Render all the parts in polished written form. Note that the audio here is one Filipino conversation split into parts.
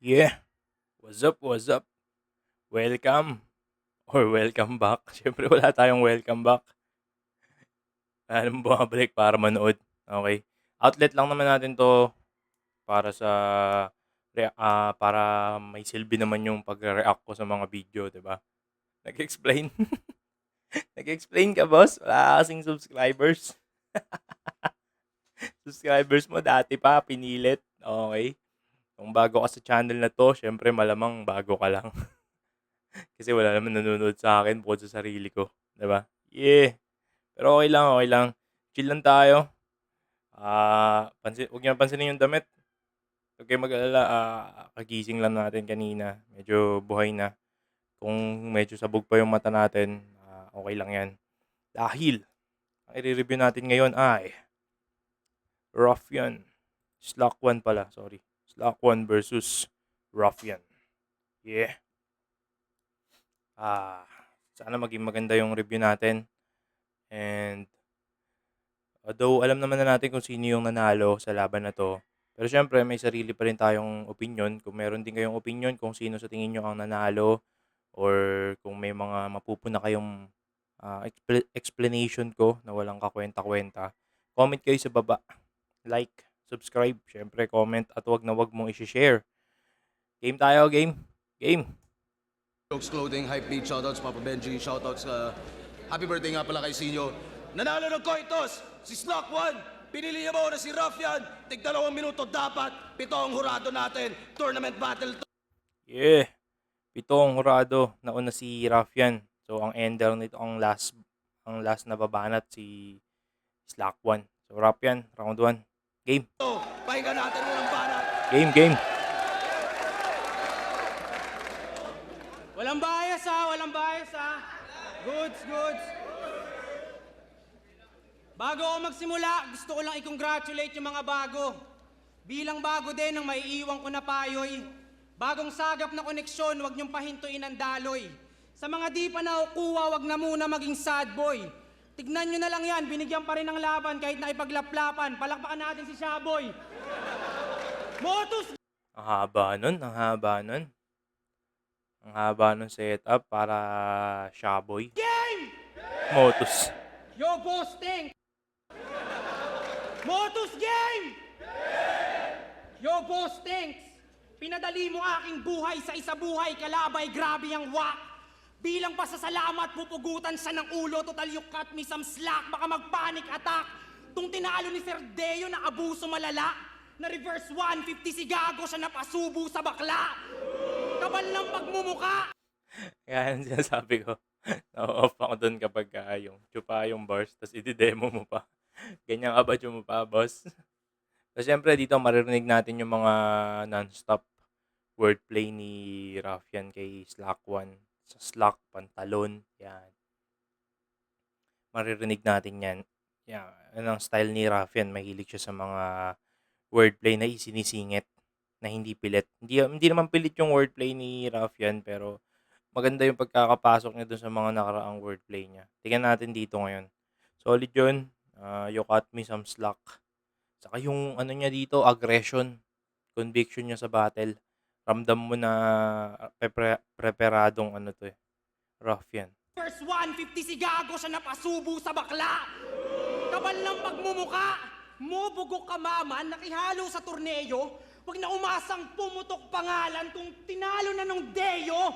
Yeah, what's up, what's up? Welcome or welcome back. Siyempre wala tayong welcome back. Alam mo bumabalik para manood, okay. Outlet lang naman natin 'to para sa para may silbi naman yung pagre-react ko sa mga video, 'di ba? Nag-explain nag-explain ka boss, wala ka kasing subscribers. Subscribers mo dati pa pinilit, okay. Kung bago ka sa channel na 'to siyempre malamang bago ka lang. Kasi wala naman nanonood sa akin bukod sa sarili ko, 'di ba? Yeah. Pero okey lang, okey lang. Chill lang tayo. 'Wag niyong pansinin yung damit. Huwag kayong mag-alala, kagising lang natin kanina, medyo buhay na. Kung medyo sabog pa yung mata natin, okey lang 'yan. Dahil ang ire-review natin ngayon ay Ruffian, Slack 1 pala, sorry. Slack 1 versus Ruffian. Yeah. Ah, Sana maging maganda yung review natin and although alam naman na natin kung sino yung nanalo sa laban na 'to, pero siyempre may sarili pa rin tayong opinyon. Kung meron din kayong opinyon kung sino sa tingin niyo ang nanalo or kung may mga mapupuna kayong, explanation ko na walang kakuwenta-kuwenta, comment kayo sa baba. Like, subscribe, siyempre comment at 'wag na 'wag mong i-she-share. Game tayo, game? Game. Jokes Clothing, Hypebeat, shoutouts Papa Benji, shoutouts happy birthday nga pala kay Sinyo. Nanalo ng Coitos, si Slack One. Pinili niya mo na si Ruffian. Tig 2 minuto dapat. 7 ang hurado natin. Tournament battle to. Yeah, 7 hurado, nauna si Ruffian. So ang ender nito, ang last na babanat si Slack 1. So Ruffian, round 1. Game. Pahinga natin unang banat. Game. Walang bias ha. Goods. Bago ako magsimula, gusto ko lang i-congratulate yung mga bago. Bilang bago din ang maiiwan ko na payoy. Bagong sagap na koneksyon, huwag niyong pahintuin ang daloy. Sa mga di pa nakukuha, huwag na muna maging sad boy. Tignan nyo na lang yan, binigyan pa rin ng laban kahit na ipaglaplapan. Palakpakan natin si Shaboy. Motus! Ang haba nun. Ang haba nun setup para Shaboy. Game! Motus. Yo, boss, Teng! Motus game! Yo, boss, thanks! Pinadali mo aking buhay sa isa buhay, kalabay, grabe ang wak! Bilang pasasalamat, pupugutan sa ng ulo, total you cut me some slack, baka mag-panic attack! Tung tinalo ni Sir Deo na abuso malala, na reverse 150 si Gago siya napasubo sa bakla! Kabal ng pagmumuka! Kaya yan sinasabi ko. Na-off ako dun kapag yung tsupa yung bars, tapos i-demo mo pa. Ganyan ka ba mo pa, boss? So, siyempre dito maririnig natin yung mga non-stop wordplay ni Ruffian kay Slack 1. Sa Slack, pantalon, yan. Maririnig natin yan. Yan, yan ang style ni Ruffian. Mahilig siya sa mga wordplay na isinisingit na hindi pilit. Hindi naman pilit yung wordplay ni Ruffian, pero maganda yung pagkakapasok niya dun sa mga nakaraang wordplay niya. Tingnan natin dito ngayon. Solid yun. You cut me some slack. Saka yung ano niya dito, aggression, conviction niya sa battle. Ramdam mo na preparadong ano to eh. Ruffian. First 150 si Gago siya napasubo sa bakla! Kabal ng pagmumuka! Mobugok ka maman, nakihalo sa torneo, wag na umasang pumutok pangalan kung tinalo na nung Deo!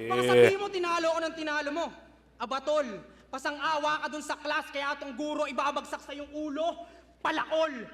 Baka sabihin mo, tinalo ko ng tinalo mo. Abatol, pasang-awa ka dun sa class, kaya atong guro ibabagsak sa yung ulo. Palakol!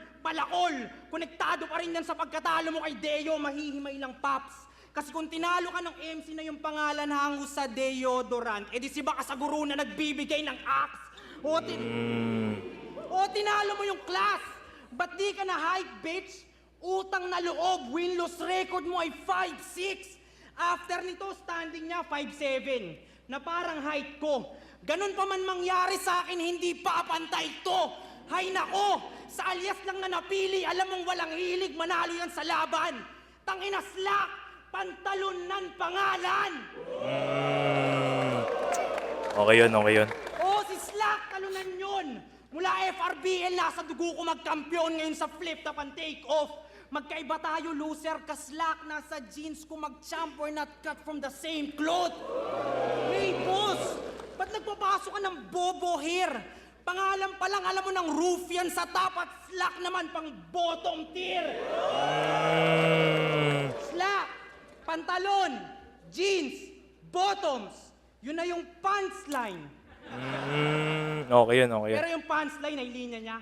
Konektado pa rin yan sa pagkatalo mo kay Deo, mahihimay lang paps. Kasi kung tinalo ka ng MC na yung pangalan hango sa deodorant, edi si baka sa guro na nagbibigay ng axe. O tinalo mo yung class. Ba't di ka na hype, bitch? Utang na loob, win-loss record mo ay 5'6". After nito, standing niya 5'7", na parang height ko. Ganun pa man mangyari sa akin, hindi papantay to. Hay nako, sa alias lang na napili, alam mong walang hilig, manalo yan sa laban. Tangina Slack, pantalon ng pangalan. Okay yun. Oh, si Slack, talunan yun. Mula FRBL, nasa dugo ko magkampiyon ngayon sa flip top and take off. Magkaiba tayo, loser, kaslak. Nasa jeans ko mag-champ, we're not cut from the same cloth. Hey, boss! Ba't nagpapasok ka ng bobo here? Pangalan pa lang, alam mo ng ruffian sa top at slack naman pang bottom tier. Slack, pantalon, jeans, bottoms. Yun na yung pants line. Okay yun, okay yun. Pero yung pants line ay linya niya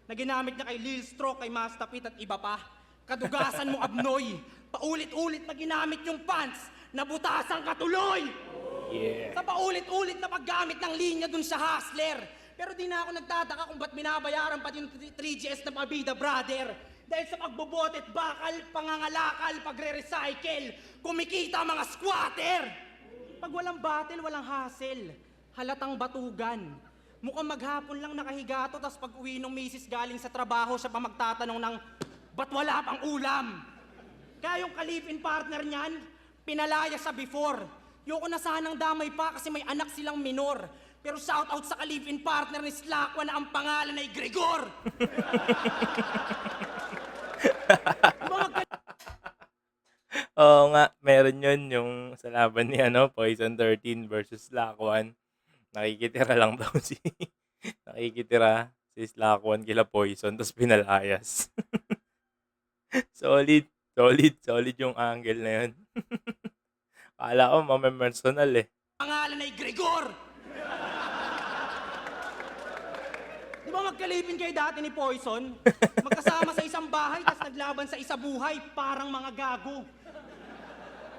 na ginamit niya kay Lil Stroke, kay Master Pit at iba pa. Kadugasan mo abnoy. Paulit-ulit na ginamit yung pants, nabutasan ka tuloy. Yeah. Sa paulit-ulit na paggamit ng linya dun sa hustler. Pero di na ako nagtataka kung ba't binabayaran pati yung 3GS na pabida, brother. Dahil sa pagbobotet, bakal, pangangalakal, pagre-recycle, kumikita mga squatter. Pag walang battle, walang hassle. Halatang batugan. Mukhang maghapon lang nakahiga to, tas pag uwi ng misis galing sa trabaho, siya pa magtatanong ng, ba't wala pang ulam? Kaya yung kalipin partner niyan, pinalaya sa before. Yoko na sanang damay pa kasi may anak silang minor. Pero shout out sa kalipin partner ni Slakwan na ang pangalan ay Gregor. Oo nga, meron yun yung sa laban ni Poison 13 versus Slakwan. Nakikitira lang daw nakikitira si Slakwan kila Poison tapos pinalayas. Solid yung angle na yun. Akala ko mamamersonal eh. Pangalan ay Gregor. Di ba magkalipin kayo dati ni Poison? Magkasama sa isang bahay, tas naglaban sa isa buhay, parang mga gago.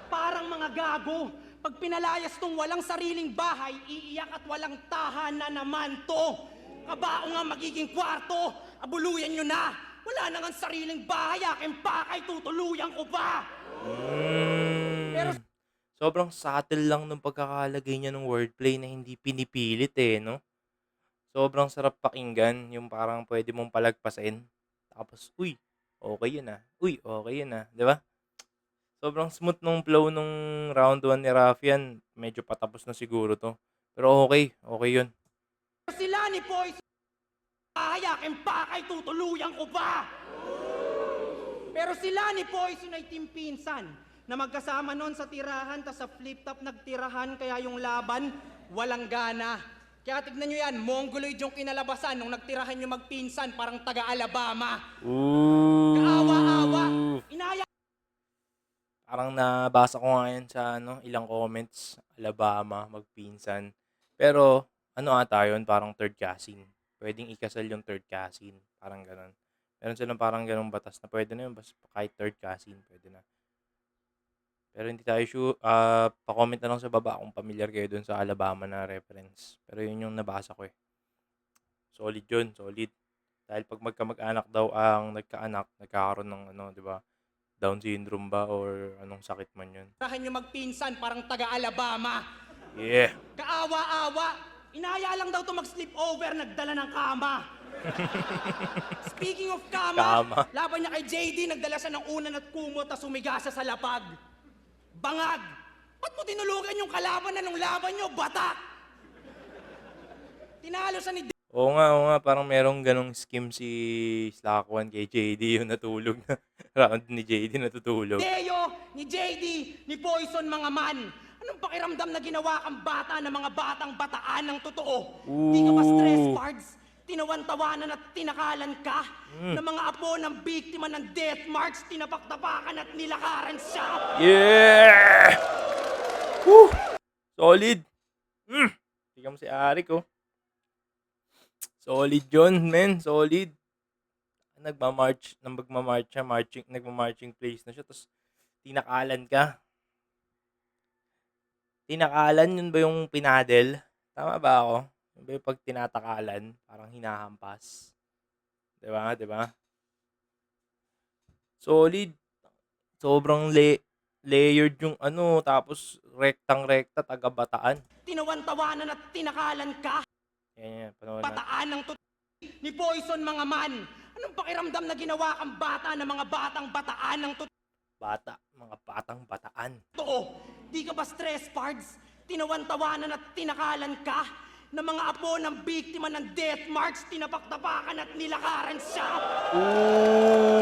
Parang mga gago. Pag pinalayas tong walang sariling bahay, iiyak at walang tahanan naman to. Kabao nga magiging kwarto, abuluyan nyo na. Wala na nga sariling bahay, aking pakay, tutuluyan ko pa. Pero Sobrang subtle lang nung pagkakalagay niya ng wordplay na hindi pinipilit eh, no? Sobrang sarap pakinggan, yung parang pwede mong palagpasin. Tapos, uy, okay yun ah. Uy, okay yun ah. Di ba? Sobrang smooth nung flow nung round 1 ni Raffian. Medyo patapos na siguro to. Pero okay yun. sila ni Poison, bahay, aking pakay, tutuluyan ko pa. Pero sila ni Poison ay team pinsan na magkasama noon sa tirahan, tas sa flip-top nagtirahan, kaya yung laban, walang gana. Kaya tignan nyo yan, mongoloid yung kinalabasan nung nagtirahan yung magpinsan, parang taga-Alabama. Ooh. Kaawa-awa. Inaya Parang nabasa ko nga yan sa ilang comments. Alabama, magpinsan. Pero, ata yun, parang third cousin. Pwedeng ikasal yung third cousin. Parang ganon. Meron silang parang ganong batas na pwede na yun. Basta kahit third cousin, pwede na. Pero hindi tayo sure. Pa-comment na lang sa baba kung familiar kayo dun sa Alabama na reference. Pero yun yung nabasa ko eh. Solid yun, solid. Dahil pag magkamag-anak daw ang nagkaanak, nagkakaroon ng di ba? Down syndrome ba or anong sakit man yun. tirahan yung magpinsan, parang taga-Alabama. Yeah. Kaawa-awa. Inaya lang daw to mag-sleep over, nagdala ng kama. Speaking of kama, laban niya kay JD, nagdala siya ng unan at kumot, tas sumiga siya sa lapag. Bangag! Ba't mo tinulugan yung kalaban na nung laban nyo, batak? Tinalo siya ni Oo nga, parang merong ganong scheme si Slakwan kay JD yung natulog na round ni JD natutulog. Deo, ni JD, ni Poison, mga man. Anong pakiramdam na ginawa kang bata ng mga batang bataan ng totoo? Di ka ba stress parts? Tinawan-tawanan at tinakalan ka? Ng mga apo ng biktima ng death march, tinapak-tapakan at nilakaran siya? Yeah! Woo! Solid! Tingnan mo si Arik oh. Solid yun, men. Solid. Nagmamarch siya, nagmamarching place na siya, tapos tinakalan ka. Tinakalan, yun ba yung pinadel? Tama ba ako? Yun ba yung pag tinatakalan, parang hinahampas? Diba? Solid. Sobrang layered yung tapos rektang-rekta, taga-bataan. Tinawan-tawanan at tinakalan ka? Yan, panoorin natin. Bataan ng ni Poison, mga man. Anong pakiramdam na ginawa kang bata ng mga batang bataan ng Mga batang bataan. totoo? Di ka ba stress parts? Tinawan-tawanan at tinakalan ka? Ng mga apo ng biktima ng death march, tinapak-tapakan at nilakaran siya? Ooh!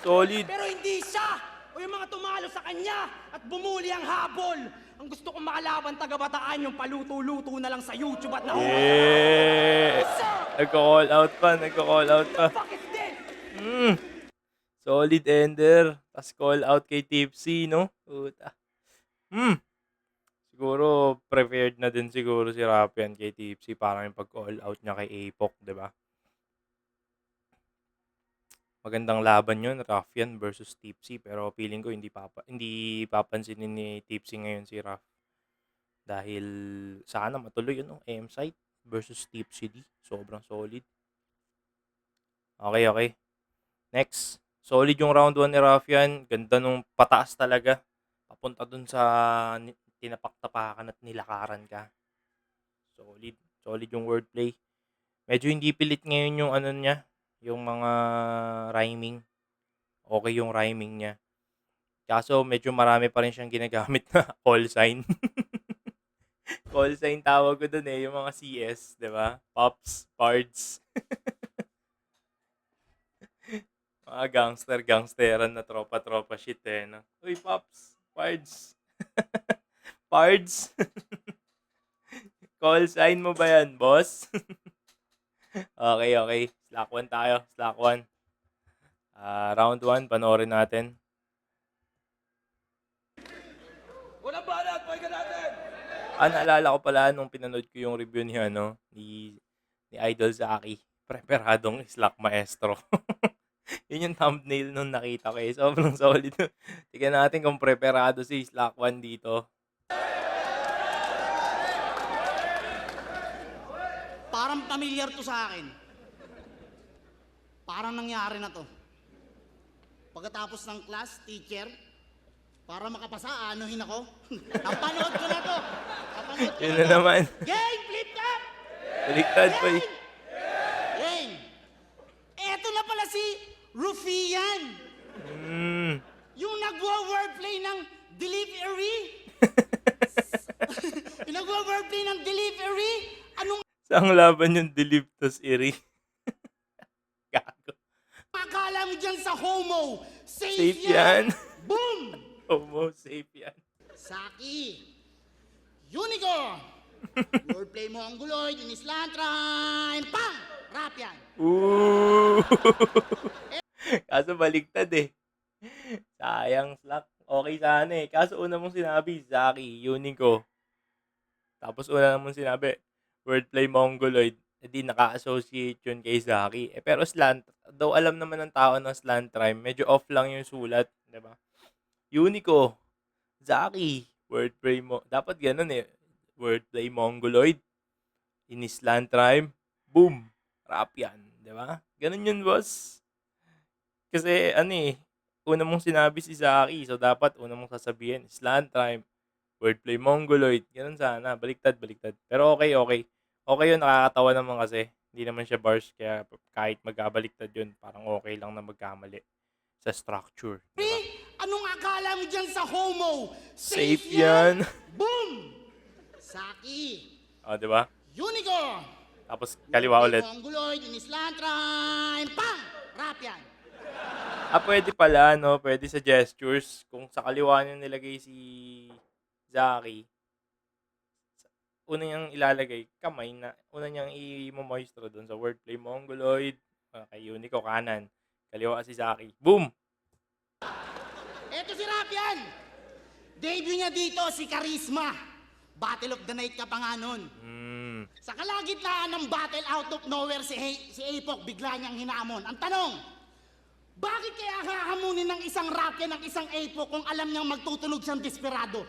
Solid. Pero hindi siya o yung mga tumalo sa kanya at bumuli ang habol. Ang gusto kong makalaban taga-Bataan yung paluto-luto na lang sa YouTube at nahuli. Yeah! Nagko-call out pa, nagko-call out pa. Fuck is this? Solid ender. Tas call out kay Tipsy, no? Puta. Siguro, prepared na din siguro si Rapian kay Tipsy. Parang yung pag-call out niya kay Apok, di ba? Magandang laban yun, Rafian versus Tipsy. Pero feeling ko hindi papansinin ni Tipsy ngayon si Raf. Dahil sana matuloy yun, no? AM site versus Tipsy D. Sobrang solid. Okay. Next. Solid yung round 1 ni Rafian. Ganda nung pataas talaga. Papunta dun sa tinapak-tapakan at nilakaran ka. Solid. Solid yung wordplay. Medyo hindi pilit ngayon yung ano niya. Yung mga rhyming. Okay yung rhyming niya. Kaso medyo marami pa rin siyang ginagamit na call sign. Call sign tawag ko dun eh. Yung mga CS, di ba? Pops, Pards. Mga gangsteran na tropa-tropa shit eh. No? Uy, Pops, Pards. Pards. Call sign mo ba yan, boss? Okay. Slack 1 tayo. Slack 1. Round 1, panoorin natin. Walang banat, pakinggan natin! Naalala ko pala nung pinanood ko yung review ni Idol Zaki. Preparadong Slack Maestro. Yun yung thumbnail nung nakita ko eh. Sobrang solid. Tignan natin kung preparado si Slack 1 dito. Parang familiar to sa akin. Parang nangyari na to. Pagkatapos ng class, teacher, para makapasa, anuhin ako. Napanood ko na to. Yun na naman. Gang, flip top! Baliktad pa eh. Gang! Eto na pala si Rufian. Yung nagwa-wordplay ng delivery. Yung nagwa-wordplay ng delivery. Anong Saan laban yung Dilip tas Iri? Gago. akala mo dyan sa homo? Safe yan. Boom! Homo, safe yan. Saki! Unicorn! Wordplay mo ang guloy, in slant rhyme, pang! Rap yan! Ooh. Kaso baliktad eh. Sayang Slack. Okay sana eh. Kaso una mong sinabi, Zaki, Unico. Tapos una mong sinabi, wordplay mongoloid. Hindi naka-associate yun kay Zaki. Pero slant, though alam naman ng tao ng slant rhyme, medyo off lang yung sulat. Diba? Unico, Zaki, wordplay mo. Dapat ganun eh. Wordplay mongoloid. In slant rhyme, boom, rap yan. Diba? Ganun yun, boss. Kasi una mong sinabi si Zaki, so dapat una mong sasabihin, slant rhyme, wordplay mongoloid. Ganun sana, baliktad. Pero okay. Okay yun, nakakatawa naman kasi. Hindi naman siya bars, kaya kahit magkabaliktad yun, parang okay lang na magkamali sa structure. Diba? Anong akala mo dyan sa homo? Safe yan. Boom! Saki! O, diba? Unicorn! Tapos kaliwa ulit. Mongoloid, in slant rhyme, pang! Rap yan! Pwede pala, no? Pwede sa gestures. Kung sa kaliwa niya nilagay si Zaki, una niyang ilalagay, kamay na, una niyang i-moistro doon sa wordplay mongoloid, kay Unico kanan, kaliwa si Zaki. Boom! Eto si Rap yan! Debut niya dito, si Charisma. Battle of the Night ka pa nga nun. Sa kalagitnaan ng battle, out of nowhere, si Apok bigla niyang hinamon. Ang tanong, bakit kaya hahamunin ng isang Rap yan ng isang Apok kung alam niyang magtutunog siyang desperado?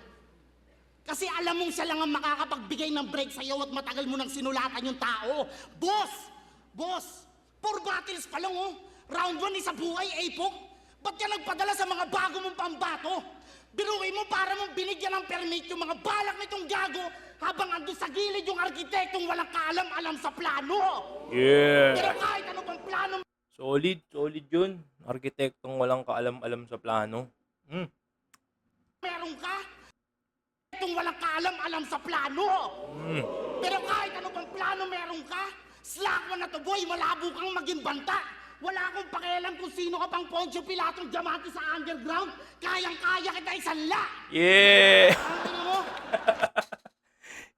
Kasi alam mong siya lang ang makakapagbigay ng break sa'yo at matagal mo nang sinulatan yung tao. Boss, 4 battles pa lang oh. Round 1 isa buhay, Apok. Ba't ka nagpadala sa mga bago mong pambato? Biruin mo para mong binigyan ng permit yung mga balak nitong gago habang ando sa gilid yung arkitektong walang kaalam-alam sa plano. Yeah! Pero kahit ano pang plano Solid yun. Arkitektong walang kaalam-alam sa plano. meron ka, itong walang kaalam-alam sa plano. Pero kahit ano pang plano meron ka, Slack 1 na to boy, malabo kang maging banta. Wala akong pakialam kung sino ka pang Poncio Pilatong diamante sa underground. Kayang-kaya kita isanla. Yeah! Ang ina mo?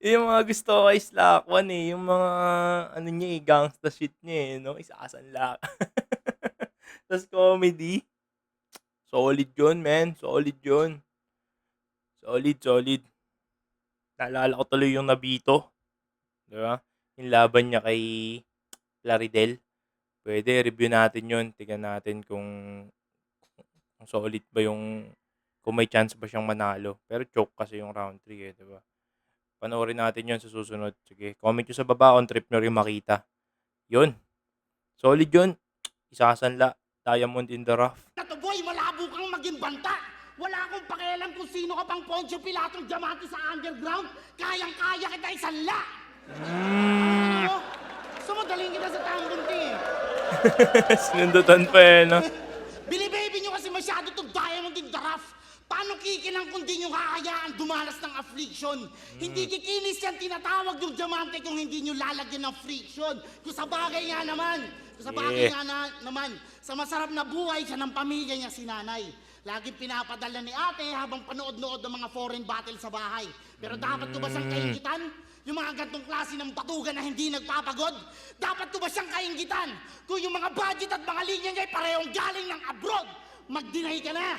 Yung mga gusto ko kay Slack One, eh, yung mga ano niya, eh, gangsta shit niya, eh, 'no, isasanla. Tas comedy, solid yun man, solid yun. Solid, solid. Naalala ko tuloy yung Nabito, 'di ba? Yung laban niya kay Plaridel. Puwede review natin yun, tignan natin kung solid ba yung kung may chance ba siyang manalo. Pero choke kasi yung round 3, eh, 'di ba? Panoorin natin yun sa susunod. Sige, comment nyo sa baba kung trip nyo rin makita. Yun, solid yun. Isasanla, diamond in the rough. Boy, malabo kang maging banta. Wala akong pakialam kung sino ka pang Poncio Pilatong diamante sa underground. Kayang-kaya kita isanla. Mm. Ano? Sumadaling kita sa tambunti eh. Sinundutan pa eh, no? Bili-baby nyo kasi masyado itong diamond in the rough. Paano kikinang kung di nyo kakayaan dumanas ng affliction? Hindi kikinis yan tinatawag yung diamante kung hindi nyo lalagyan ng friction. Kung sa bagay nga naman, naman, sa masarap na buhay siya ng pamilya niya si nanay. Laging pinapadala ni ate habang panood-nood ng mga foreign battle sa bahay. Pero dapat ko ba siyang kaingitan? Yung mga gantong klase ng batugan na hindi nagpapagod? Dapat ko ba siyang kaingitan? Kung yung mga budget at mga linya niya ay parehong galing ng abroad, mag-deny ka na!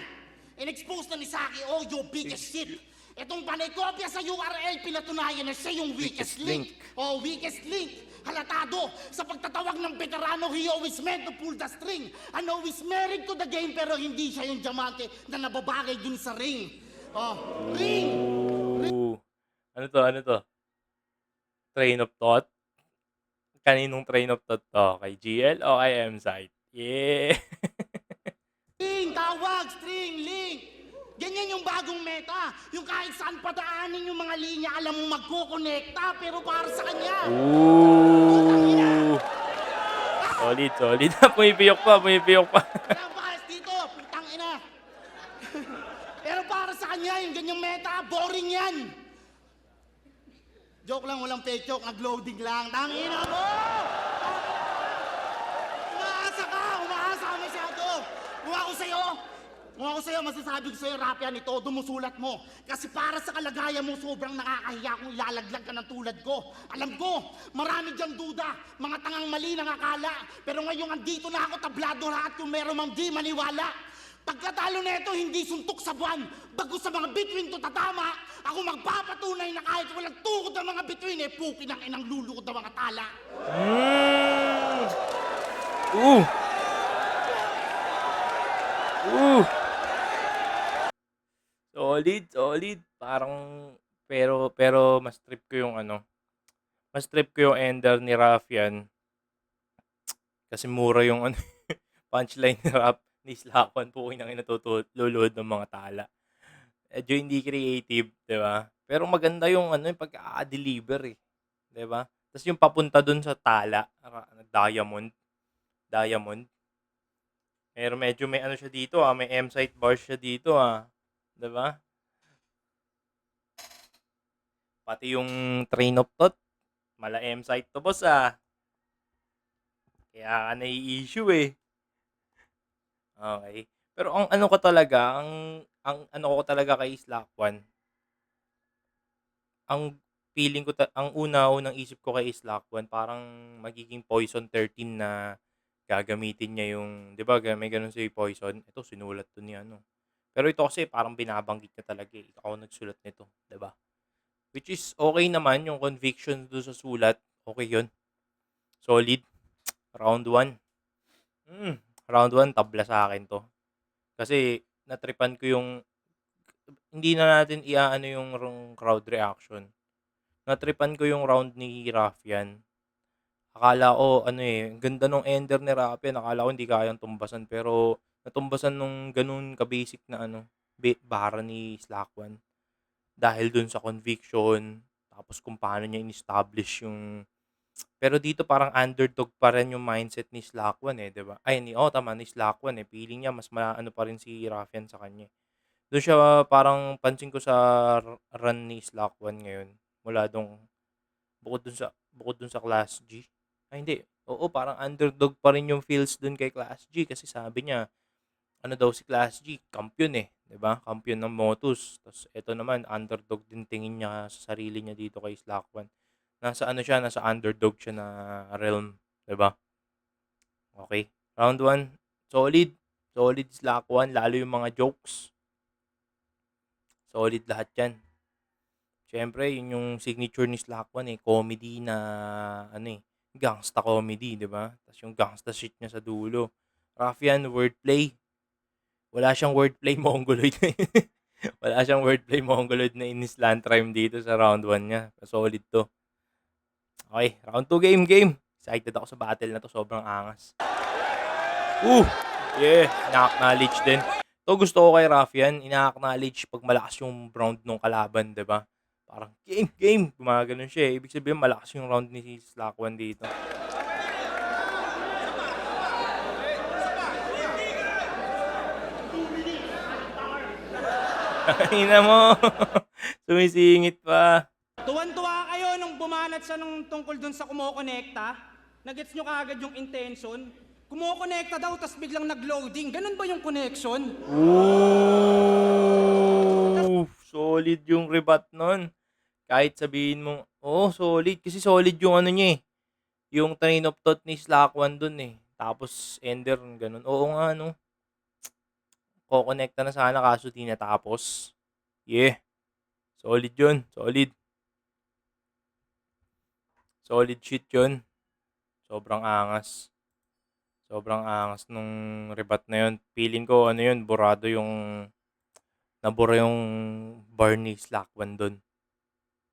In-expose na ni Saki, oh, your biggest shit. Itong panay kopya sa URL, pinatunayan na siya yung weakest link. Oh, weakest link. Halatado sa pagtatawag ng veterano, he always meant to pull the string. I know he's married to the game, pero hindi siya yung diamante na nababagay dun sa ring. Oh, ring! Ooh. Ano to, ano to? Train of thought? Kaninong train of thought to? Kay GL o kay M-Site? Yeah! String, tawag, string, link. Ganyan yung bagong meta. Yung kahit saan padaanin yung mga linya, alam mo magkukonekta, pero para sa kanya. Ooh! Solid, solid. Pumipiyok pa, pumipiyok pa. Walang bias dito, putang ina. Pero para sa kanya, yung ganyang meta, boring yan. Joke lang, walang fake joke, nag-loading lang. Tangina mo! Umaasa ka masyado. Kung ako sa'yo, masasabi ko sa'yo, Rapian, ito, dumusulat mo. Kasi para sa kalagayan mo, sobrang nakakahiya kung ilalaglag ka ng tulad ko. Alam ko, marami dyan duda, mga tangang mali ng akala. Pero ngayong andito na ako, tablado lahat kung meron mang di maniwala. Pagkatalo nito, hindi suntok sa buwan. Bago sa mga bituin to tatama, ako magpapatunay na kahit walang tukod ng mga bituin, eh, pukin ang inang lulukod ng mga tala. Ooh! Ooh! Solid, solid. Parang pero mas trip ko yung ano, mas trip ko yung ender ni Raffian. Kasi mura yung ano, punchline ni ni Slackwan, puking ang luluhod ng mga tala. Medyo hindi creative, 'di ba? Pero maganda yung ano, yung pagka-deliver eh, 'di ba? Tapos yung papunta dun sa tala, diamond, diamond. Pero medyo may ano siya dito may M-site bars siya dito 'di ba? Pati yung train of thought, mala M-site to boss Kaya ka nai-issue eh. Okay. Pero ang ano ko talaga, ang ano ko talaga kay Slack One, ang feeling ko ang unang isip ko kay Slack One parang magiging Poison 13 na gagamitin niya yung 'di ba may gano'n si Poison, ito sinulat 'to ni ano. Pero ito kasi parang binabanggit niya talaga, eh, ako nagsulat nito, 'di ba? Which is okay naman yung conviction do'n sa sulat, okay 'yun. Solid. Round 1. Round 1 tabla sa akin 'to. Kasi natripan ko yung hindi na natin iaano yung crowd reaction. Natripan ko yung round ni Raffian. Akala ko ano, eh, ang ganda nung ender ni Raffian, akala ko hindi kayang tumbasan pero natumbasan nung gano'n ka-basic na ano, bara ni Slackwan. Dahil dun sa conviction, tapos kung paano niya in-establish yung pero dito parang underdog pa rin yung mindset ni Slackwan, eh, 'di ba? Ay tama ni Slackwan, eh, feeling niya mas maano pa rin si Raffian sa kanya, eh. Dun siya parang pansin ko sa run ni Slackwan ngayon, mula bukod dun sa Class G, ay hindi, Oo, parang underdog pa rin yung feels dun kay Class G kasi sabi niya, ano daw si Class G, kampiyon eh, 'di ba? Kampiyon ng Motus. Tapos eto naman, underdog din tingin niya sa sarili niya dito kay Slack One. Nasa ano siya, nasa underdog siya na realm, 'di ba? Okay. Round 1, solid. Solid Slack One, lalo yung mga jokes. Solid lahat 'yan. Siyempre, yun yung signature ni Slack One eh, comedy na ano eh, gangsta comedy, 'di ba? Tapos yung gangsta shit niya sa dulo. Ruffian, wordplay. Wala siyang wordplay mongoloid na yun. Wala siyang wordplay mongoloid na in-slant rhyme dito sa round 1 niya. Solid 'to. Okay, round 2 game. Excited ako sa battle na 'to, sobrang angas. Uh, yeah, ina-acknowledge din. 'To gusto ko kay Ruffian, ina-acknowledge 'pag malakas yung round nung kalaban, 'di ba? Parang, game, gumaganon siya eh. Ibig sabihin malakas yung round ni Slack One dito. Ina mo, sumisingit pa. Tuwan-tuwa kayo nung bumanat siya nung tungkol dun sa kumokonekta. Nagets nyo kaagad yung intention. Kumokonekta daw, tas biglang nag-loading. Ganun ba yung connection? Ooh, solid yung rebat nun. Kahit sabihin mong, solid. Kasi solid yung ano niya eh. Yung train of thought ni Slack One dun eh. Tapos Ender, ganun. Oo nga, no. Kokonekta na sana kaso di natapos. Yeah. Solid yun. Solid. Solid shit yun. Sobrang angas. Sobrang angas nung rebat na yun. Feeling ko, ano yun, nabura yung bar ni Slack One dun.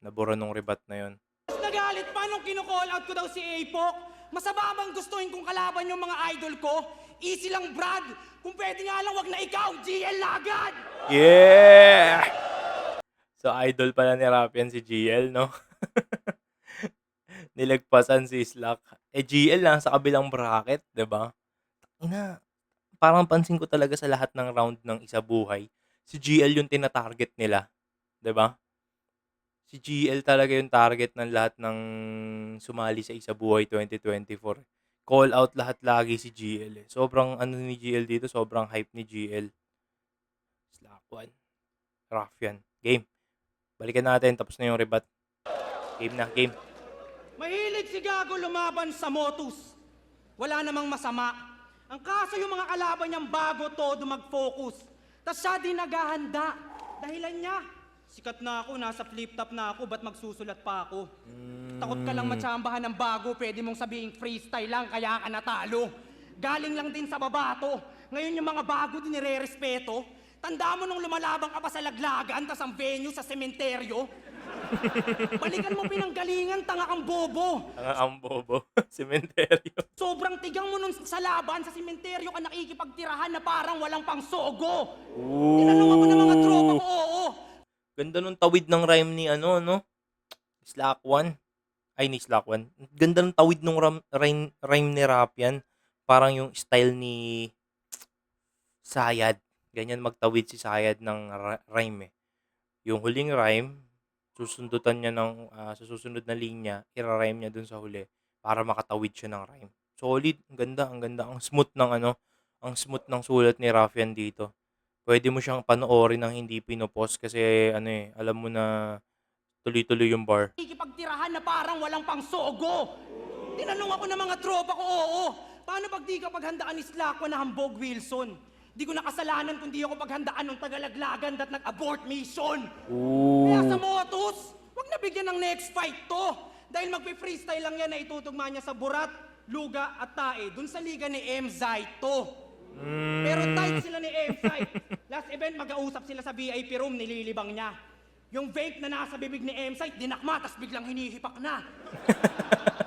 Nabura nung rebat na yun. Mas nagalit pa nung kino-call out ko daw si Apok. Masama bang gustuhin kong kalaban yung mga idol ko? Easy lang, Brad. Kung pwede nga lang, wag na ikaw, GL Lagad! Yeah! So, idol pala ni Ruffian si GL, no? Nilagpasan si Slack. GL lang sa kabilang bracket, 'di ba? Ina, parang pansin ko talaga sa lahat ng round ng Isa Buhay, si GL yung tina-target nila, 'di ba? Si GL talaga yung target ng lahat ng sumali sa Isa Buhay 2024. Call out lahat lagi si GL eh. Sobrang ano ni GL dito, sobrang hype ni GL. Slack One. Ruffian. Game. Balikan natin, tapos na yung rebat. Game na, game. Mahilig si Gago lumaban sa Motus. Wala namang masama. Ang kaso yung mga kalaban niyang bago todo mag-focus. Tas siya di naghahanda. Dahilan niya, sikat na ako, nasa flip-top na ako, ba't magsusulat pa ako? Takot ka lang matsambahan ng bago, pwede mong sabihin freestyle lang, kaya ka natalo. Galing lang din sa babato. Ngayon yung mga bago din nire-respeto. Tanda mo nung lumalabang ka pa sa laglagan, tas ang venue sa sementeryo. Balikan mo pinanggalingan, tanga kang bobo. Ang ambobo. Sementeryo. Sobrang tigang mo nun sa laban, sa sementeryo ka nakikipagtirahan na parang walang pang sogo. Tinanong ako ng mga tropa ko, oo. Ganda nung tawid ng rhyme ni ano, no? Slack One. Ay, ni Slack One. Ganda nung tawid nung rhyme ni Ruffian. Parang yung style ni Sayad. Ganyan magtawid si Sayad ng rhyme eh. Yung huling rhyme, susundutan niya sa susunod na linya, ira-rhyme niya dun sa huli para makatawid siya ng rhyme. Solid, ang ganda, ang smooth ng ang smooth ng sulat ni Ruffian dito. Pwede mo siyang panoorin ng hindi pinopost kasi alam mo na tuloy-tuloy yung bar. Nakikipagtirahan na parang walang pang sogo. Tinanong ako ng mga tropa ko, oo. Paano pag di ka paghandaan ni Slack na hambog Wilson? Di ko nakasalanan kung di ako paghandaan ng tagalaglagan at nag-abort mission. Kaya sa Motus, wag na bigyan ng next fight to. Dahil magpi-freestyle lang yan na itutugma niya sa Burat, Luga at Tae dun sa liga ni M-Zite to. Pero tight sila ni M-Zite. Last event, mag-ausap sila sa VIP room, nililibang niya. Yung vape na nasa bibig ni M-Zite, dinakma, tas biglang hinihipak na.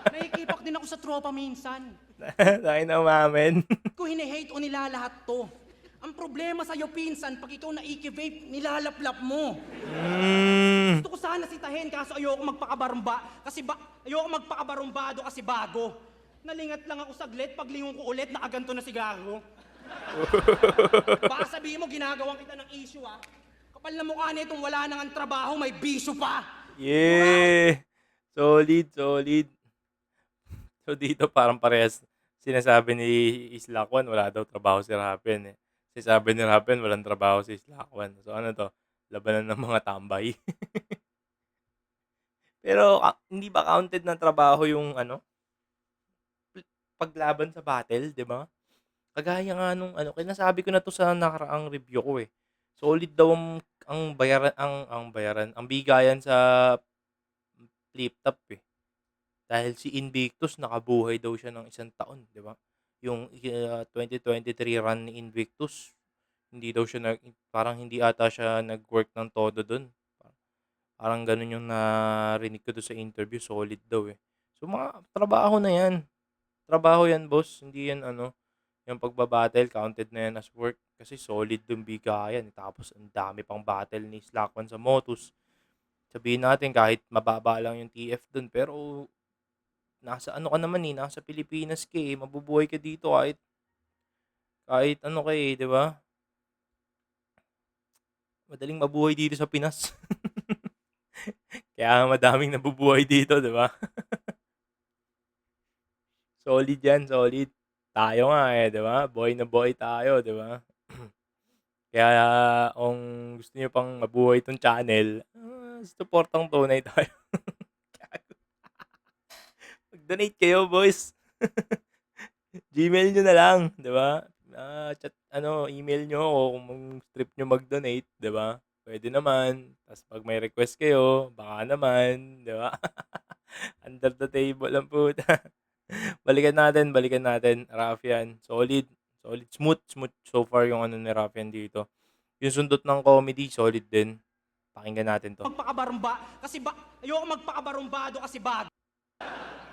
Nakikipak din ako sa tropa minsan. Tayo na umamin. Kung hini-hate o nilalahat to. Ang problema sa'yo, pinsan, pag ikaw na-iki-vape, nilalaplap mo. Gusto ko sana sitahin, kaso ayoko magpakabarumba, ayoko magpakabarumbado kasi bago. Nalingat lang ako saglit, paglingon ko ulit, nakaganto na si Gago. Baka sabihin mo, ginagawan kita ng issue, ah. Kapal na mukha nitong wala nang ang trabaho, may bisyo pa. Yeah! Solid, solid. So, dito parang parehas sinasabi ni Islak1 wala daw trabaho si Rapian, eh. Sinasabi ni Rapian walang trabaho si Islak1. So, ano 'to, labanan ng mga tambay. Pero, hindi ba counted na trabaho yung ano, paglaban sa battle, 'di ba? Kagaya nga nung ano, nasabi ko na 'to sa nakaraang review ko, eh. Solid daw ang bigayan sa flip top, eh. Dahil si Invictus nakabuhay daw siya ng 1 taon, 'di ba? Yung, 2023 run ni Invictus, hindi daw siya parang hindi ata siya nag-work ng todo dun. Parang gano'n yung narinig ko dun sa interview, solid daw, eh. So, mga trabaho na 'yan, trabaho 'yan boss, hindi 'yan ano, yung pagba-battle counted na 'yan as work kasi solid yung bigayan, eh. Tapos ang dami pang battle ni Slackman sa Motus. Sabihin natin kahit mababa lang yung TF dun pero nasa ano ka naman, eh, nasa Pilipinas ka, eh, mabubuhay ka dito kahit kahit ano ka, eh, 'di ba? Madaling mabuhay dito sa Pinas. Kaya madaming nabubuhay dito, 'di ba? Solid 'yan, solid. Tayo nga, eh, 'di ba? Buhay na buhay tayo, 'di ba? Kaya kung gusto niyo pang mabuhay 'tong channel, suportang tunay tayo. Mag-donate kayo boys. Gmail niyo na lang, 'di ba? Chat ano, email niyo ako kung trip niyo mag-donate, 'di ba? Puwede naman. Ta's 'pag may request kayo, baka naman, 'di ba? Under the table ang puta. Balikan natin, Raffian, solid, solid, smooth so far yung ano ni Raffian dito. Yung sundot ng comedy, solid din. Pakinggan natin 'to. Ayoko magpakabarumbado kasi bad.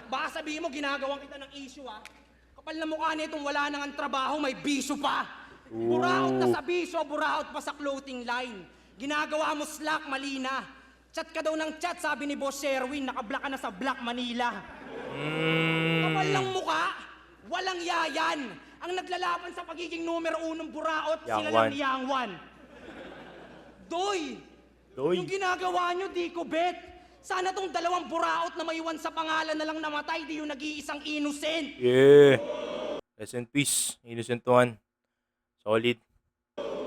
Baka sabihin mo ginagawan kita ng issue, ah. Kapal na mukha nitong wala nang ang trabaho, may bisyo pa. Buraot na sa bisyo, buraot pa sa clothing line. Ginagawa mo Slack, mali na. Chat ka daw ng chat, sabi ni Boss Sherwin, nakablock ka na sa Black Manila. Kapal ng mukha, walang yayan. Ang naglalaban sa pagiging numero 1 buraot, Yang sila Wan. lang Yang Wan. Doy! Doy. Yung ginagawa nyo, di ko bet. Sana tong 2 buraot na maiwan sa pangalan na lang namatay, di yung nag-iisang innocent. Yeah. Rest in peace, Innocent One. Solid.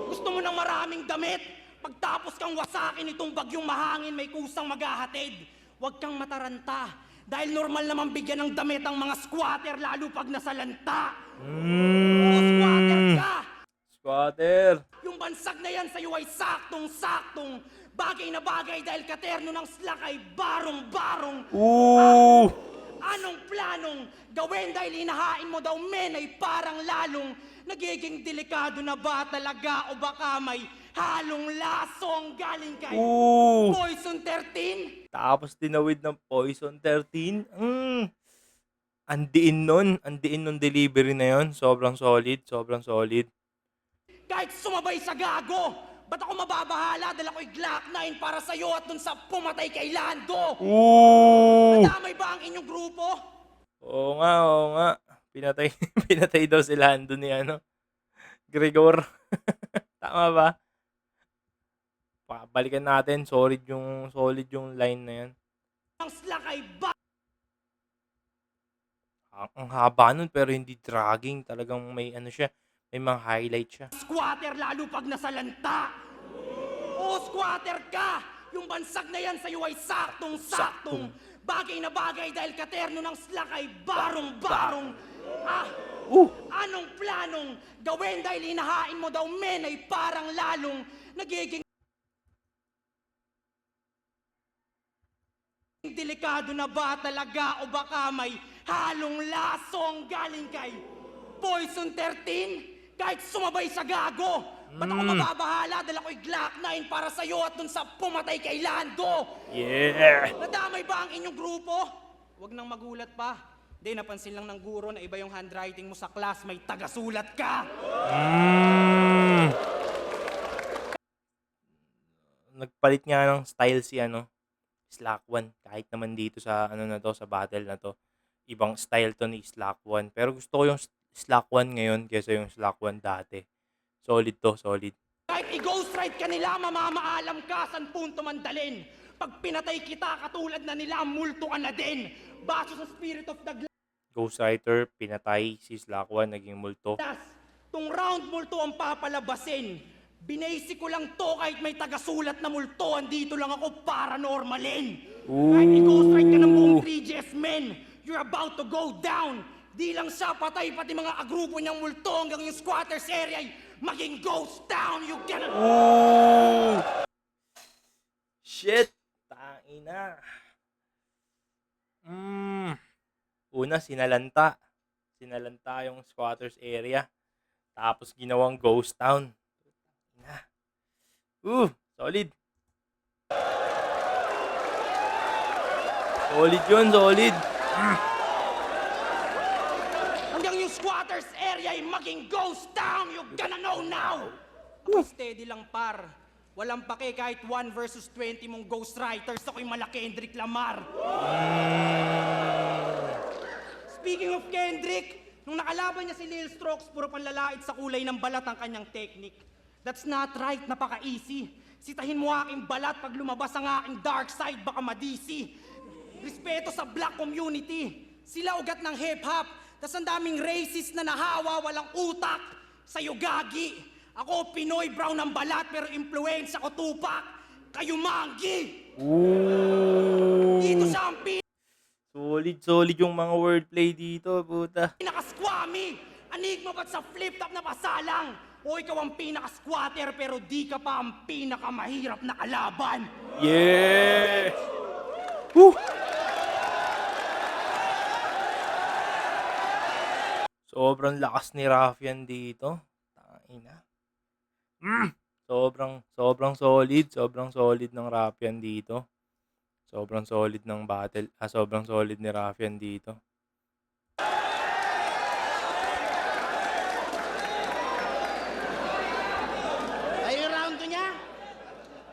Gusto mo ng maraming damit? Pagtapos kang wasakin itong bagyong mahangin, may kusang maghahatid. Huwag kang mataranta. Dahil normal naman bigyan ng damit ang mga squatter, lalo pag nasalanta. O squatter ka! Squatter. Yung bansag na yan sa'yo ay saktong-saktong. Bagay na bagay dahil katerno ng Slack ay barong-barong. Ooh. Anong planong gawin dahil hinahain mo daw men ay parang lalong nagiging delikado na ba talaga o baka may halong lasong galing kay Ooh. Poison 13? Tapos tinawid ng Poison 13. Andiin nun delivery na yon. Sobrang solid, sobrang solid. Kahit sumabay sa gago, ba't ako mababahala dahil ako'y Glock 9 para sa'yo at dun sa pumatay kay Lando? Ooh. Nadamay ba ang inyong grupo? Oo nga. Pinatay, pinatay daw si Lando ni ano, Gregor. Tama ba? Balikan natin, solid yung line na yan. Ang Slack ay Ang haba nun pero hindi dragging, talagang may ano siya, may mga highlight siya. squatter lalo pag nasalanta. O squatter ka! Yung bansag na yan sa'yo ay saktong-saktong. Bagay na bagay dahil katerno ng Slack ay barong-barong. Anong planong gawin dahil hinahain mo daw men ay parang lalong nagiging delikado na ba talaga o baka may halong lasong galing kay Poison 13? Kahit sumabay sa gago, ba't ako mababahala dahil ako'y Glock 9 para sa'yo at dun sa pumatay kay Lando? Yeah! Nadamay ba ang inyong grupo? Huwag nang magulat pa. Di, napansin lang ng guro na iba yung handwriting mo sa class, may tagasulat ka. Nagpalit nga ng style si ano, Slack1. Kahit naman dito sa ano na to, sa battle na to. Ibang style to ni Slack1. Pero gusto ko yung Slack1 ngayon kaysa yung Slack1 dati. Solid to, solid. Kahit i-ghost ride ka nila, mamamaalam ka saan punto man dalin. Pag pinatay kita, katulad na nila, multo ka na din. Baso sa spirit of the Ghostwriter, pinatay. Si Slack 1, naging multo. Tong round multo ang papalabasin. Binasic ko lang to kahit may tagasulat na multo. Andito lang ako para normalin. Kahit i-ghostwrite ka ng buong 3GS men, you're about to go down. Di lang siya patay, pati mga agrupo niyang multo hanggang yung squatters area ay maging ghost town. You get it? Shit! Tangina. Una, sinalanta. Sinalanta yung squatters area. Tapos ginawang ghost town. Tangina. Solid. Solid yun, solid. Hanggang yung squatters area ay maging ghost town. You gonna know now. Ako steady lang par. Walang pake kahit 1 versus 20 mong ghostwriters. Ako'y mala Kendrick Lamar. Speaking of Kendrick, nung nakalaban niya si Lil Strokes, puro panlalait sa kulay ng balat ang kanyang technique. That's not right, napaka-easy. Sitahin mo aking balat pag lumabas ang aking dark side, baka madisi. Respeto sa black community. Sila ugat ng hip-hop. Tas ang daming racist na nahawa, walang utak. Sa'yo gagi. Ako Pinoy brown ang balat pero influensya ko Tupac. Kayo Manggi. Dito siya ang Solid yung mga wordplay dito, puta. pinaka-squammy. Anig mo ba't sa flip-top na pasalang? O ikaw ang pinaka-squatter pero di ka pa ang pinaka-mahirap na kalaban. Yeah! Woo! Sobrang lakas ni Raffian dito. Tangina. Sobrang solid ng Raffian dito. Sobrang solid ng battle. Sobrang solid ni Raffian dito. Ay, yung round 2 niya,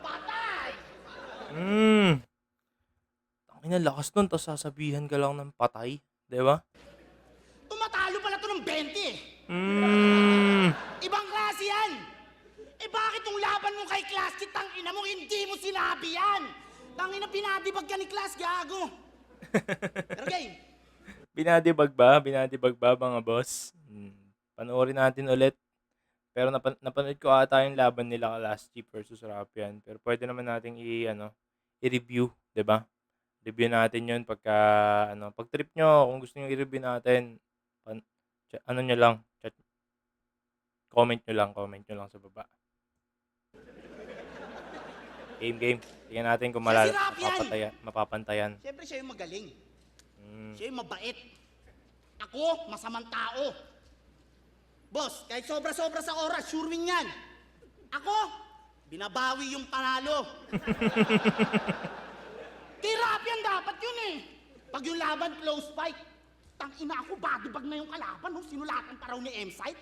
patay! Tangina, lakas nun. Tapos sasabihan ka lang ng patay. Diba? Tumatalo pala to ng 20. Ibang klase yan. Eh bakit yung laban mo kay Class, kitang ina mo, hindi mo sinabi yan? Tangina, pinadibag ka ni Class, gago. Pero game. Binadibag ba mga boss? Panoorin natin ulit. Pero napanood ko ata yung laban nila last Jeep versus Raffian. Pero pwede naman nating i-review, 'di ba? Review natin 'yon pagka pag trip nyo, kung gusto niyo i-review natin, nyo lang, comment nyo lang sa baba. Game. Tingnan natin kung Siya si Raffian. mapapantayan. Siyempre, siya yung magaling. Siya yung mabait. Ako, masamang tao. Boss, kahit sobra-sobra sa oras, sure win yan. Ako, binabawi yung panalo. Kay Raffian dapat yun eh. Pag yung laban, close fight. Tangina ako, badibag na yung kalaban. Oh. Sinulatan pa raw ni M-Site.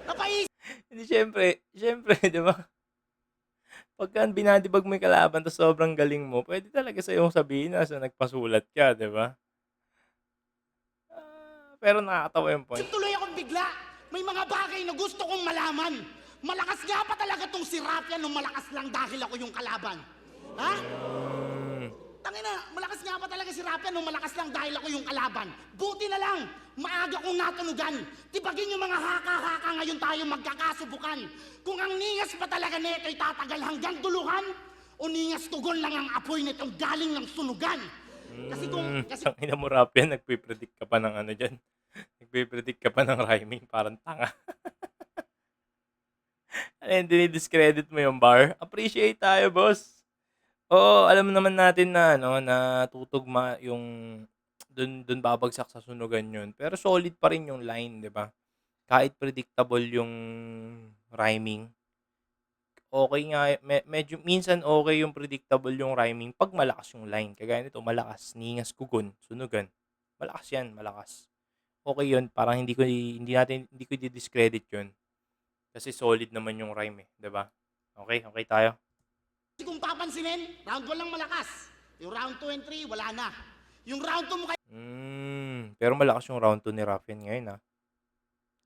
Napaisip. Hindi, syempre, di ba? Pagka binadibag mo yung kalaban tapos sobrang galing mo, pwede talaga sa'yo sabihin na nagpasulat ka, di ba? Pero nakakatawa yung point. Tuloy akong bigla. May mga bagay na gusto kong malaman. Malakas nga pa talaga tong si Raffian nung malakas lang dahil ako yung kalaban. Ha? Tangina, malakas nga pa talaga si Raffian nung malakas lang dahil ako yung kalaban. Buti na lang, maaga kong natunugan. Tibagin yung mga haka-haka ngayon tayo magkakasubukan. Kung ang ningas pa talaga neto'y tatagal hanggang duluhan, o ningas tugon lang ang apoy nitong galing ng sunugan. Kasi Ang ina mo, Raffian, nagpipredict ka pa ng dyan. Nagpipredict ka pa ng rhyming, parang tanga. Dinidiscredit mo yung bar. Appreciate tayo, boss. Oo, alam naman natin na na tutugma yung dun babagsak sa sunugan yun. Pero solid pa rin yung line, 'di ba? Kahit predictable yung rhyming. Okay nga, medyo minsan okay yung predictable yung rhyming pag malakas yung line. Kagaya nito, malakas, ningas, kugon, sunugan. Malakas 'yan, malakas. Okay 'yun, parang hindi ko i-discredit 'yun. Kasi solid naman yung rhyme 'di ba? Okay tayo. kung papansinin, round 1 lang malakas. Yung round 2 and 3, wala na. Yung round 2 mo kay Pero malakas yung round 2 ni Raffian ngayon,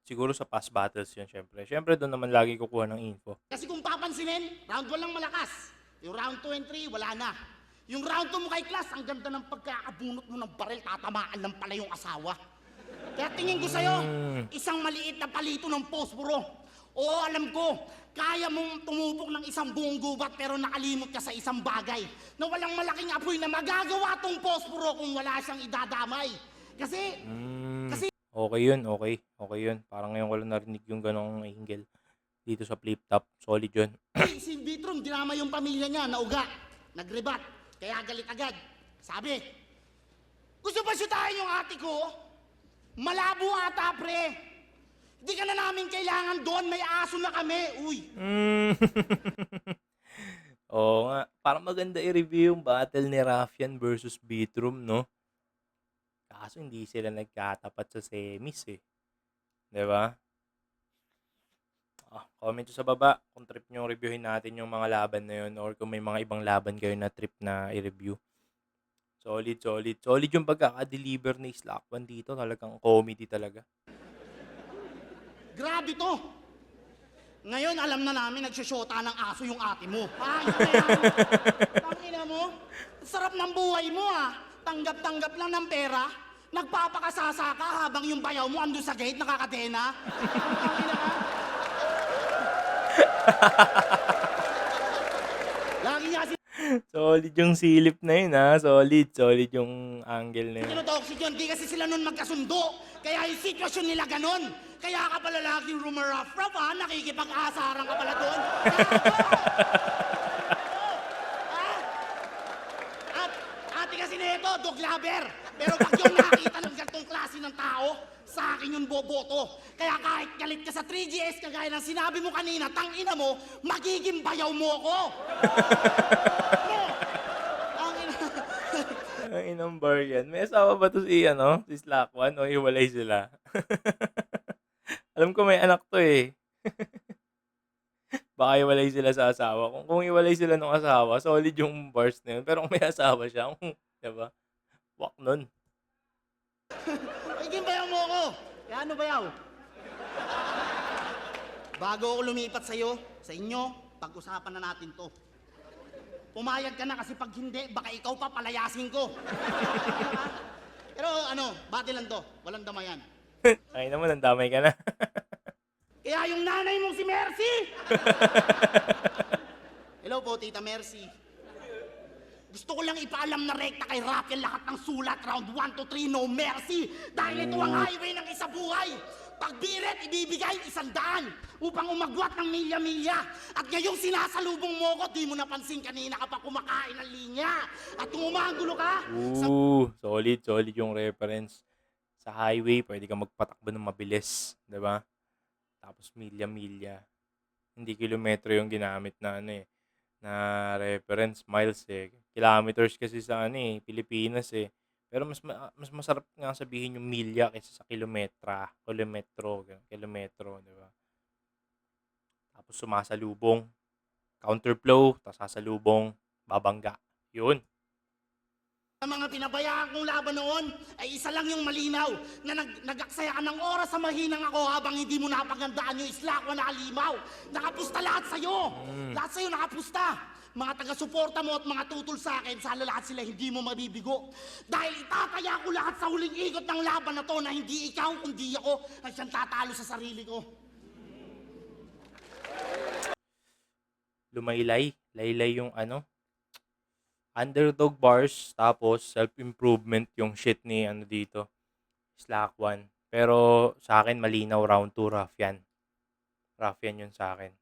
Siguro sa past battles yun, syempre. Syempre, doon naman lagi kukuha ng info. Kasi kung papansinin, round 1 lang malakas. Yung round 2 and 3, wala na. Yung round 2 mo kay Class, ang ganda ng pagkakabunot mo ng baril, tatamaan lang pala yung asawa. Kaya tingin ko sa'yo, isang maliit na palito ng posporo. Oo, alam ko, kaya mong tumupok ng isang buong gubat pero nakalimot ka sa isang bagay na walang malaking apoy na magagawa tong posporo kung wala siyang idadamay. Kasi Okay yun, okay. Okay yun. Parang ngayon ko lang narinig yung ganong angle dito sa flip top. Solid yun. si Vitron, dinama yung pamilya niya, nauga, nagrebat, kaya galit agad. Sabi, gusto ba siyutahin yung ate ko? Malabo ata, pre. Di ka na namin kailangan doon, may aso na kami. Uy, Oo nga. Parang maganda i-review yung battle ni Raffian versus Beatroom, no? Kaso hindi sila nagkatapat sa semis eh. 'Di ba? Comment nyo sa baba kung trip nyo reviewin natin yung mga laban na yun or kung may mga ibang laban kayo na trip na i-review. Solid, solid. Solid yung pagkaka-deliver ni Slack One dito. Talagang comedy talaga. grabe to. Ngayon, alam na namin nagsusyota ng aso yung ate mo. Ayos na yan. Tangina mo, sarap ng buhay mo ah. Tanggap-tanggap lang ng pera. Nagpapakasasa ka habang yung bayaw mo ando sa gate nakakadena. Tangina ka. Lagi niya kasi Solid yung silip na yun ha. Solid, solid yung angle na yun. toxic yun. Di kasi sila nun magkasundo. Kaya yung sitwasyon nila ganon. Kaya ka pala laging rumaraf-raf ha. Nakikipag-asaran ka pala doon. At ate kasi nito, dog lover. Pero pag yung nakita ng ganitong klase ng tao, sa akin yung boboto. Kaya kahit galit ka sa 3GS, kagaya ng sinabi mo kanina, tangina mo, magiging bayaw mo ako. Tangina. Ang inang bar yan. May asawa ba to si, si Slack One o hiwalay sila? Alam ko may anak to eh. Baka hiwalay sila sa asawa. Kung hiwalay sila ng asawa, solid yung bars na yun. Pero kung may asawa siya, diba? Wak nun. Magiging bayaw mo ako. Kaya ano bayaw? Bago ako lumipat sa'yo, sa inyo, pag-usapan na natin to. Pumayag ka na kasi pag hindi, baka ikaw pa palayasin ko. Pero bati lang to. Walang damayan. Ay naman, nandamay ka na. Kaya yung nanay mong si Mercy! Hello po, Tita Mercy. Gusto ko lang ipaalam na rekta kay Rafael lahat ng sulat, round 1 to 3, no mercy. Dahil ito ang highway ng isa buhay. Pag biret, ibibigay 100 upang umagwat ng milya-milya. At ngayong sinasalubong mo ko, di mo napansin kanina ka pa kumakain ng linya. At kung umagulo ka, Solid, solid yung reference. Sa highway, pwede ka magpatakbo ng mabilis. Diba? Tapos milya-milya. Hindi kilometro yung ginamit na na reference, miles eh. Kilometers kasi sa Pilipinas eh. Pero mas masarap nga sabihin yung milya kaysa sa kilometro, di ba? Tapos sumasalubong, counterflow, tapos sasalubong, babangga. Yun. ang mga pinabayaan kong laban noon ay isa lang yung malinaw na nagaksaya ka ng oras sa mahinang ako habang hindi mo napagandaan yung islak na nakalimaw. Nakapusta lahat sa'yo. Lahat sa'yo nakapusta. Mga taga-suporta mo at mga tutol sa akin, sana lahat sila hindi mo mabibigo. Dahil itataya ko lahat sa huling ikot ng laban na to na hindi ikaw kundi ako ang siyang tatalo sa sarili ko. Laylay yung underdog bars, tapos self-improvement yung shit ni dito, Slack One. Pero sa akin, malinaw round 2, Raffian. Raffian yun sa akin.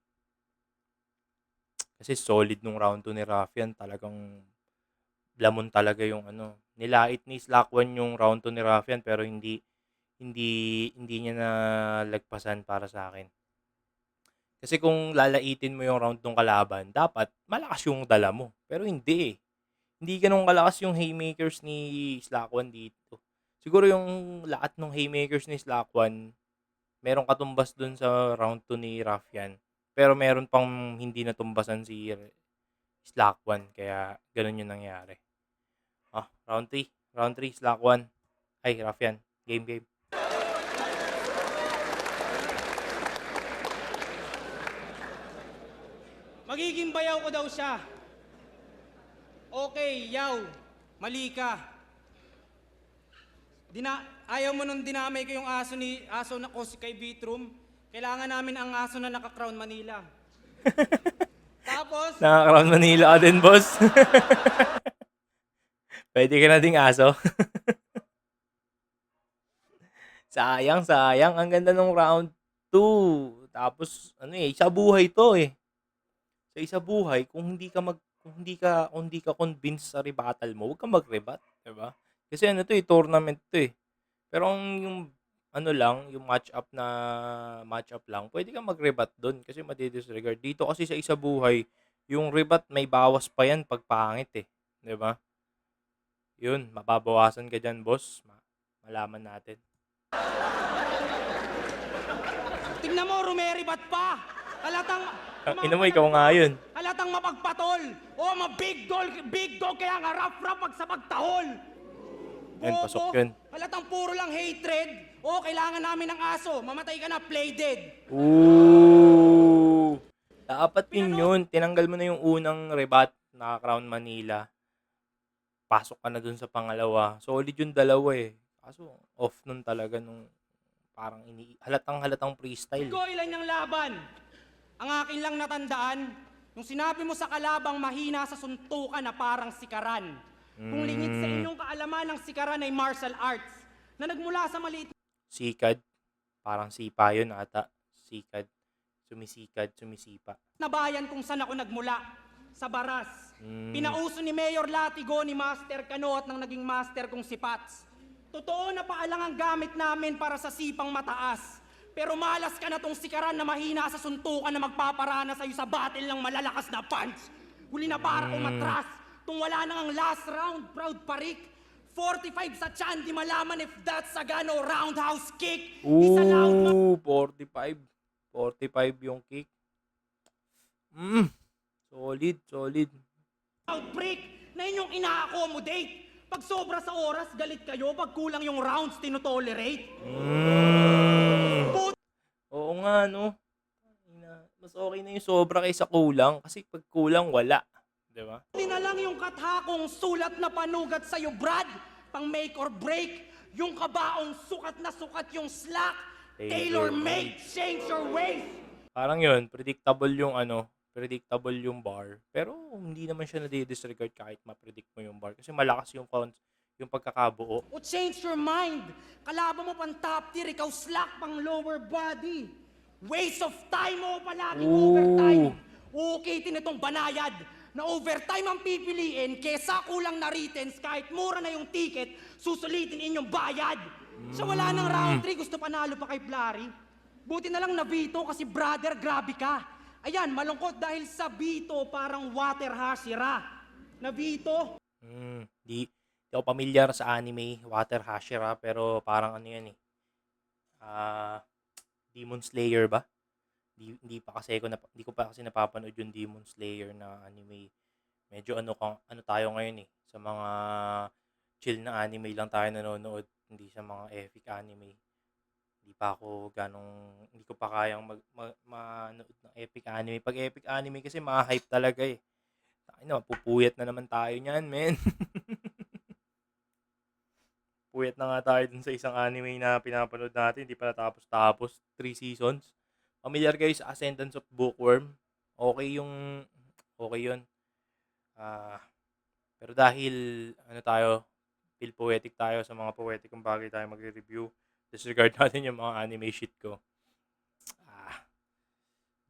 Kasi solid nung round 2 ni Raffian, talagang lamon talaga yung nilait ni Slack One yung round 2 ni Raffian, pero hindi niya nalagpasan para sa akin. Kasi kung lalaitin mo yung round ng kalaban, dapat malakas yung dala mo. Pero hindi eh. Hindi ganun kalakas yung haymakers ni Slack One dito. Siguro yung lahat ng haymakers ni Slack One, merong katumbas dun sa round 2 ni Raffian. Pero meron pang hindi natumbasan si Slack One. Kaya ganun yung nangyari. Round 3. Round 3, Slack One. Ay, Raffian. Game. Magiging bayaw ko daw siya. Okay, yaw. Mali ka. Ayaw mo nung dinamay ko yung aso na ko kay Vitrum. Kailangan namin ang aso na naka-Crown Manila. Tapos, Nakaka-Crown Manila ka din, boss. Pwede ka na ding aso. Sayang, sayang. Ang ganda ng round 2. Tapos, isa buhay to eh. Sa isa buhay, kung hindi ka convinced sa rebuttal mo, huwag kang mag-rebut, 'di ba? Kasi tournament to eh. Pero yung yung match up lang, pwede kang mag-rebut doon kasi madi-disregard. Dito kasi sa isa buhay, yung rebut may bawas pa yan pag pangit eh, 'di ba? Yun, mababawasan ka diyan, boss. Malaman natin. tingnan mo, rumeribat pa. Halatang... Ina mo, ikaw nga yun. Halatang mapagpatol. Big dog kaya nga rap pag sa pagtahol. Yan, pasok yun. Halatang puro lang hatred. Kailangan namin ng aso. Mamatay ka na, play dead. Ooh! Dapat yun. Tinanggal mo na yung unang rebut na Crown Manila. Pasok ka na dun sa pangalawa. Solid yung dalawa eh. Kaso off nun talaga nung parang halatang freestyle. Ko ilan yung laban. Ang akin lang natandaan, nung sinabi mo sa kalabang mahina sa suntukan na parang sikaran. Kung lingid sa inyong kaalaman ng sikaran ay martial arts na nagmula sa maliit Sikad. Parang sipa yun ata. Sikad. Sumisipa. na bayan kung saan ako nagmula. Sa Baras. Pinauso ni Mayor Latigo ni Master Cano at ng naging master kong si Pats. Totoo na paalang ang gamit namin para sa sipang mataas. Pero malas ka na tong sikaran na mahina sa suntukan na magpaparana sa'yo sa battle ng malalakas na punch. Huli na para umatras. Tung wala nang ang last round, proud parik. 45 sa tiyan, di malaman if that's Sagano roundhouse kick. Isa loud 45. 45 yung kick. Solid. outbreak na inyong ina-accommodate. Pag sobra sa oras, galit kayo. Pag kulang yung rounds, tinotolerate. Oo nga, no? Mas okay na yung sobra kaysa kulang. Kasi pag kulang, wala. Di ba? Hindi na lang yung kathakong sulat na panugat sa'yo, Brad. Pang make or break. Yung kabaong sukat na sukat yung slack. Tailor-made, change your ways. Parang yun, predictable yung bar. Pero hindi naman siya nadi-disregard kahit ma-predict mo yung bar. Kasi malakas yung pagkakabuo. O change your mind. Kalaban mo pang top tier, ikaw slack pang lower body. Waste of time mo palaging overtime. Uukitin itong banayad na overtime ang pipiliin kesa kulang na returns kahit mura na yung ticket, susulitin inyong bayad. Sa wala ng round 3, gusto panalo pa kay Blary. Buti na lang na Vito kasi brother, grabe ka. Ayan, malungkot dahil sa Vito parang water Hashira. Na Vito. Di ako pamilyar sa anime, Water Hashira, pero parang yan eh. Demon Slayer ba? Hindi ko pa kasi napapanood yung Demon Slayer na anime. Medyo ano tayo ngayon eh. Sa mga chill na anime lang tayo nanonood, hindi sa mga epic anime. Hindi ko pa kayang manood ng epic anime. Pag epic anime kasi ma-hype talaga eh. Pupuyat na naman tayo niyan, men. Puyat na nga tayo dun sa isang anime na pinapanood natin. Hindi pa natapos-tapos. 3 seasons. Familiar kayo sa Ascendance of Bookworm? Okay yun. Pero dahil, feel poetic tayo sa mga poeticong bagay tayo magre-review. Disregard natin yung mga anime shit ko.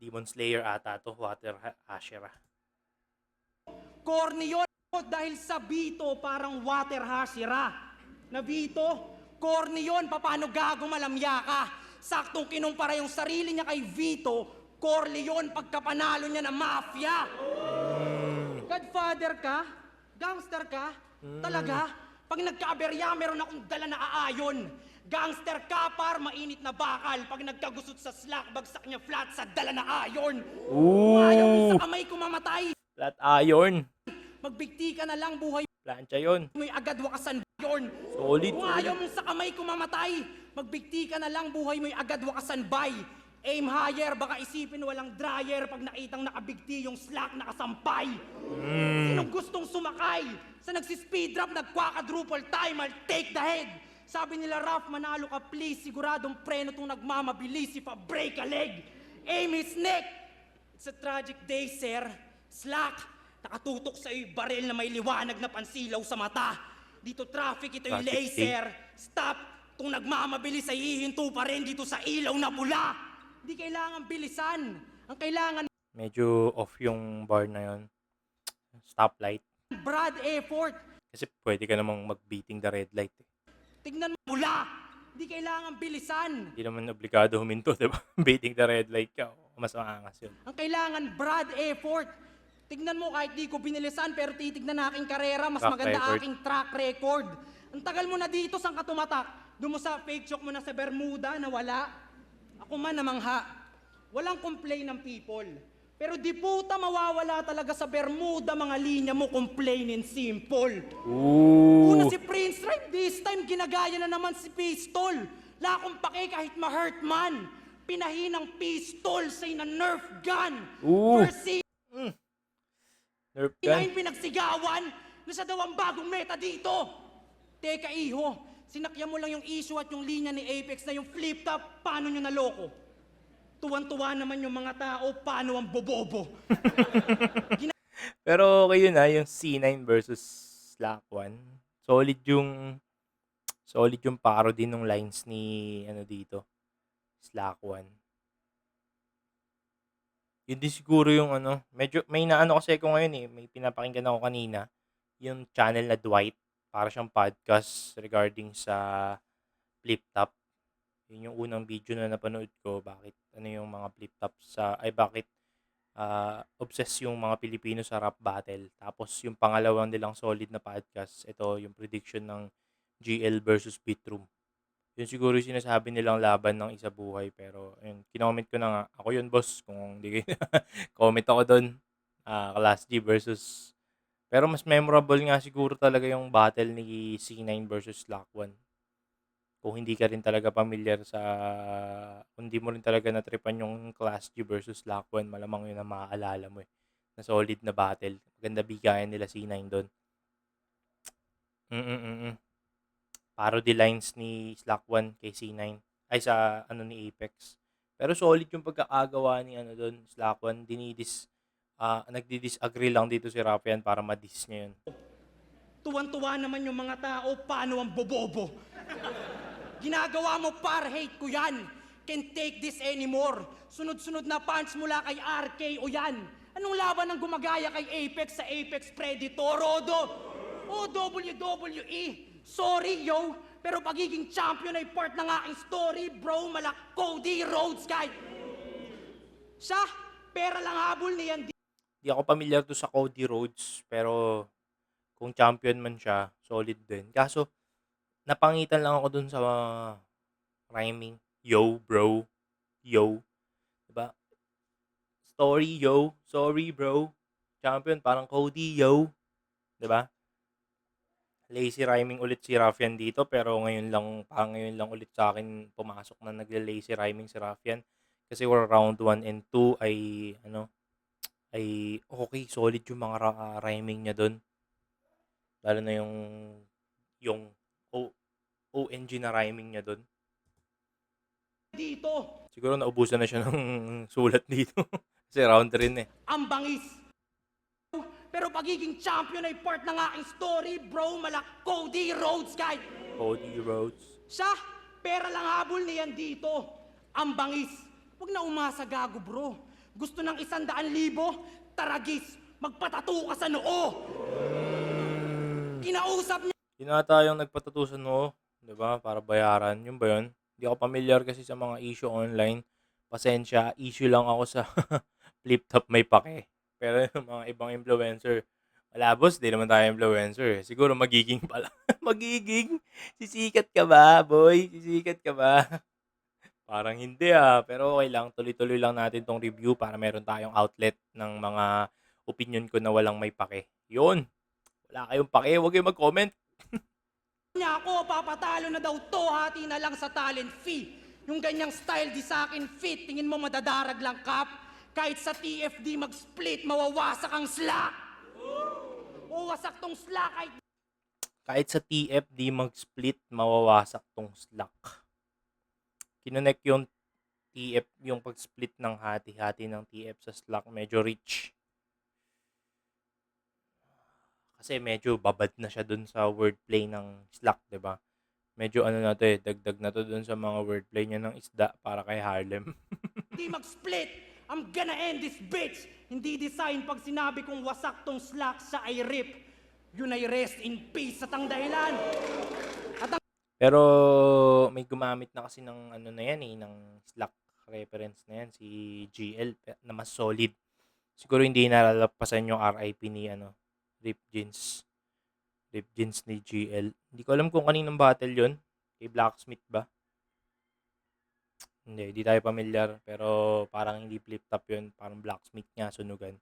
Demon Slayer ata to, Water Hashira. Corny yun dahil sa Vito parang water Hashira. Na Vito, corny yun, paano gago malamya ka? Saktong kinumpara yung sarili niya kay Vito, corny yun pagkapanalo niya na mafia. Godfather ka? Gangster ka? Talaga? Pag nagkaaberya, meron akong dala na aayon. Gangster ka par, mainit na bakal. Pag nagkagusot sa slack, bagsak niya flat sa dala na ayon. Ayaw mo sa kamay ko mamatay. Flat iron. Magbigti ka na lang, buhay Plancha yun. mo'y agad wakasan yon. Solid. Kung ayaw mo sa kamay ko mamatay, magbigti ka na lang, buhay mo'y agad wakasan bay. Aim higher, baka isipin walang dryer pag nakitang nakabigti yung slack nakasampay. Sinong gustong sumakay? Sa nagsispeed drop, nagkwakadruple time, I'll take the head. Sabi nila, Raf, manalo ka please, siguradong preno tong nagmamabilis if I break a leg. Aim his neck. It's a tragic day, sir. Slack, nakatutok sa iyo baril na may liwanag na pansilaw sa mata. Dito traffic, ito yung Tragic day. laser. Stop, tong nagmamabilis ay hihinto pa rin dito sa ilaw na pula. Di kailangan bilisan. Ang kailangan Medyo off yung bar na yon. Stoplight. Brad effort. Kasi pwede ka namang mag-beating the red light eh. Tignan mo pula. Di kailangan bilisan. Hindi naman obligado huminto, di ba? Beating the red light ka. Mas maangas yun. Ang kailangan Brad effort. Tignan mo kahit di ko binilisan pero titignan na aking karera, mas Track maganda record. aking track record. Ang tagal mo na dito, saan ka tumatak? Doon mo sa fake choke mo na sa Bermuda na wala. Ako man namangha. Walang complain ng people. Pero di puta mawawala talaga sa Bermuda mga linya mo, complain and simple. Una si Prince Rhyme, this time ginagaya na naman si Pistol. La akong pake kahit ma-hurt man. Pinahinang pistol say na Nerf gun. Versi Nerf gun. Pinahin pinagsigawan na siya daw ang bagong meta dito. Teka iho, sinakyan mo lang yung issue at yung linya ni Apex na yung flip top, paano nyo naloko? Tuwan-tuwa naman yung mga tao, paano ang bobobo? Pero okay yun yung C9 versus Slack 1. Solid yung parody nung lines ni dito. Slack 1. Yun din siguro yung medyo may naano kasi ako ngayon may pinapakinggan ako kanina, yung channel na Dwight, para siyang podcast regarding sa flip top. Yun yung unang video na napanood ko, bakit yung mga flip top bakit obsessed yung mga Pilipino sa rap battle. Tapos yung pangalawang nilang solid na podcast, ito yung prediction ng GL versus Beatroom. Yun siguro yung sinasabi nilang laban ng isa buhay, pero yun, kinoment ko na nga, ako yun boss, kung hindi kayo comment ako doon. Class G versus, pero mas memorable nga siguro talaga yung battle ni C9 versus Slack 1. Kung hindi ka rin talaga familiar kung hindi mo rin talaga natripan yung Class G versus Slack 1, malamang yun ang maaalala mo na solid na battle. Maganda bigayan nila C9 doon. Parody lines ni Slack 1 kay C9. Ay, sa ni Apex. Pero solid yung pagkakagawa ni doon, Slack 1. Nagdi-disagree lang dito si Rapian para ma-diss niya yun. Tuwan-tuwa naman yung mga tao, paano ang bobobo? Ginagawa mo par, hate ko yan. Can't take this anymore. Sunod-sunod na punch mula kay RK o yan. Anong laban ang gumagaya kay Apex sa Apex Predator, Rodo? O WWE. Sorry, yo, pero pagiging champion ay part ng aking story, bro. Malak Cody Rhodes, guy. Siya, pera lang habol niyan. Di ako pamilyar to sa Cody Rhodes, pero kung champion man siya, solid din. Kaso, napangitan lang ako dun sa rhyming. Yo, bro. Yo. Diba? Story, yo. Sorry, bro. Champion, parang Cody, yo. Diba? Lazy rhyming ulit si Raffian dito, pero ngayon lang ulit sa akin pumasok na nagle-lazy rhyming si Raffian. Kasi round 1 and 2 ay okay, solid yung mga rhyming niya doon. Lalo na yung ONG na rhyming niya doon. Dito, Siguro naubusan na siya ng sulat dito. Kasi round 3 ang bangis. Pero pagiging champion ay part ng aking story, bro. Malak Cody Rhodes, guy. Cody Rhodes. Siya, pera lang habol niyan dito. Ang bangis. Huwag na umasa gago, bro. Gusto ng 100,000, taragis. Magpatato ka sa noo. Kinausap niya. Yun ata yung nagpatato sa noo, 'di ba? Para bayaran. Yun ba yun? Hindi ako familiar kasi sa mga issue online. Pasensya, issue lang ako sa flip top may pake. Pero yung mga ibang influencer, wala boss, di naman tayo influencer. Siguro magiging pala. Magiging? Sisikat ka ba, boy? Sisikat ka ba? Parang hindi pero okay lang. Tuloy-tuloy lang natin tong review para meron tayong outlet ng mga opinion ko na walang may pake. Yun. Wala kayong pake, huwag kayong mag-comment. Niya ako, papatalo na daw to, hati na lang sa talent fee. Yung ganyang style di sa akin fit. Tingin mo madadarag lang, Kap? Kahit sa TFD mag-split, mawawasak ang slack. O wasak tong slack ay Kahit sa TFD mag-split, mawawasak tong slack. Kinonek yung TF, yung pag-split ng hati-hati ng TF sa slack, medyo rich. Kasi medyo babad na siya dun sa wordplay ng slack, 'di ba? Medyo ano na to eh, dagdag na to dun sa mga wordplay niya ng isda para kay Harlem. di mag-split. I'm gonna end this bitch. Hindi design pag sinabi kong wasak tong slack siya ay rip. Yun ay rest in peace sa tang dahilan. Pero may gumamit na kasi ng ano na yan eh, ng slack reference na yan, si GL na mas solid. Siguro hindi nalalapasan yung RIP ni ano, Rip Jeans. Rip Jeans ni GL. Hindi ko alam kung kaninong battle yun. Kay Blacksmith ba? Hindi tayo pamilyar. Pero parang hindi flip top yun. Parang Blacksmith nga, sunugan.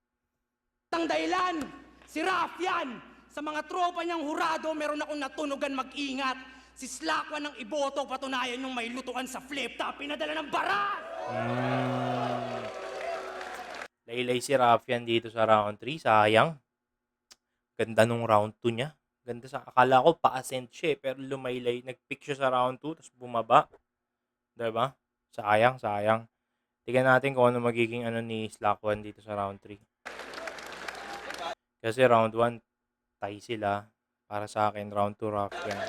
Tang dahilan, si Rafyan. Sa mga tropa niyang hurado, meron akong natunugan mag-ingat. Si Slakwan ng iboto, patunayan yung may lutuan sa flip top, pinadala ng baras! Laylay si Rafyan dito sa round 3. Sayang. Ganda nung round 2 niya. Ganda sa akala ko pa-ascent siya eh, pero lumaylay. Nag-pick siya sa round 2 tapos bumaba. 'Di ba? Sayang, sayang. Tingnan natin kung ano magiging ano ni Slack 1 dito sa round 3. Kasi round 1 tie sila. Para sa akin round 2 Rafyan.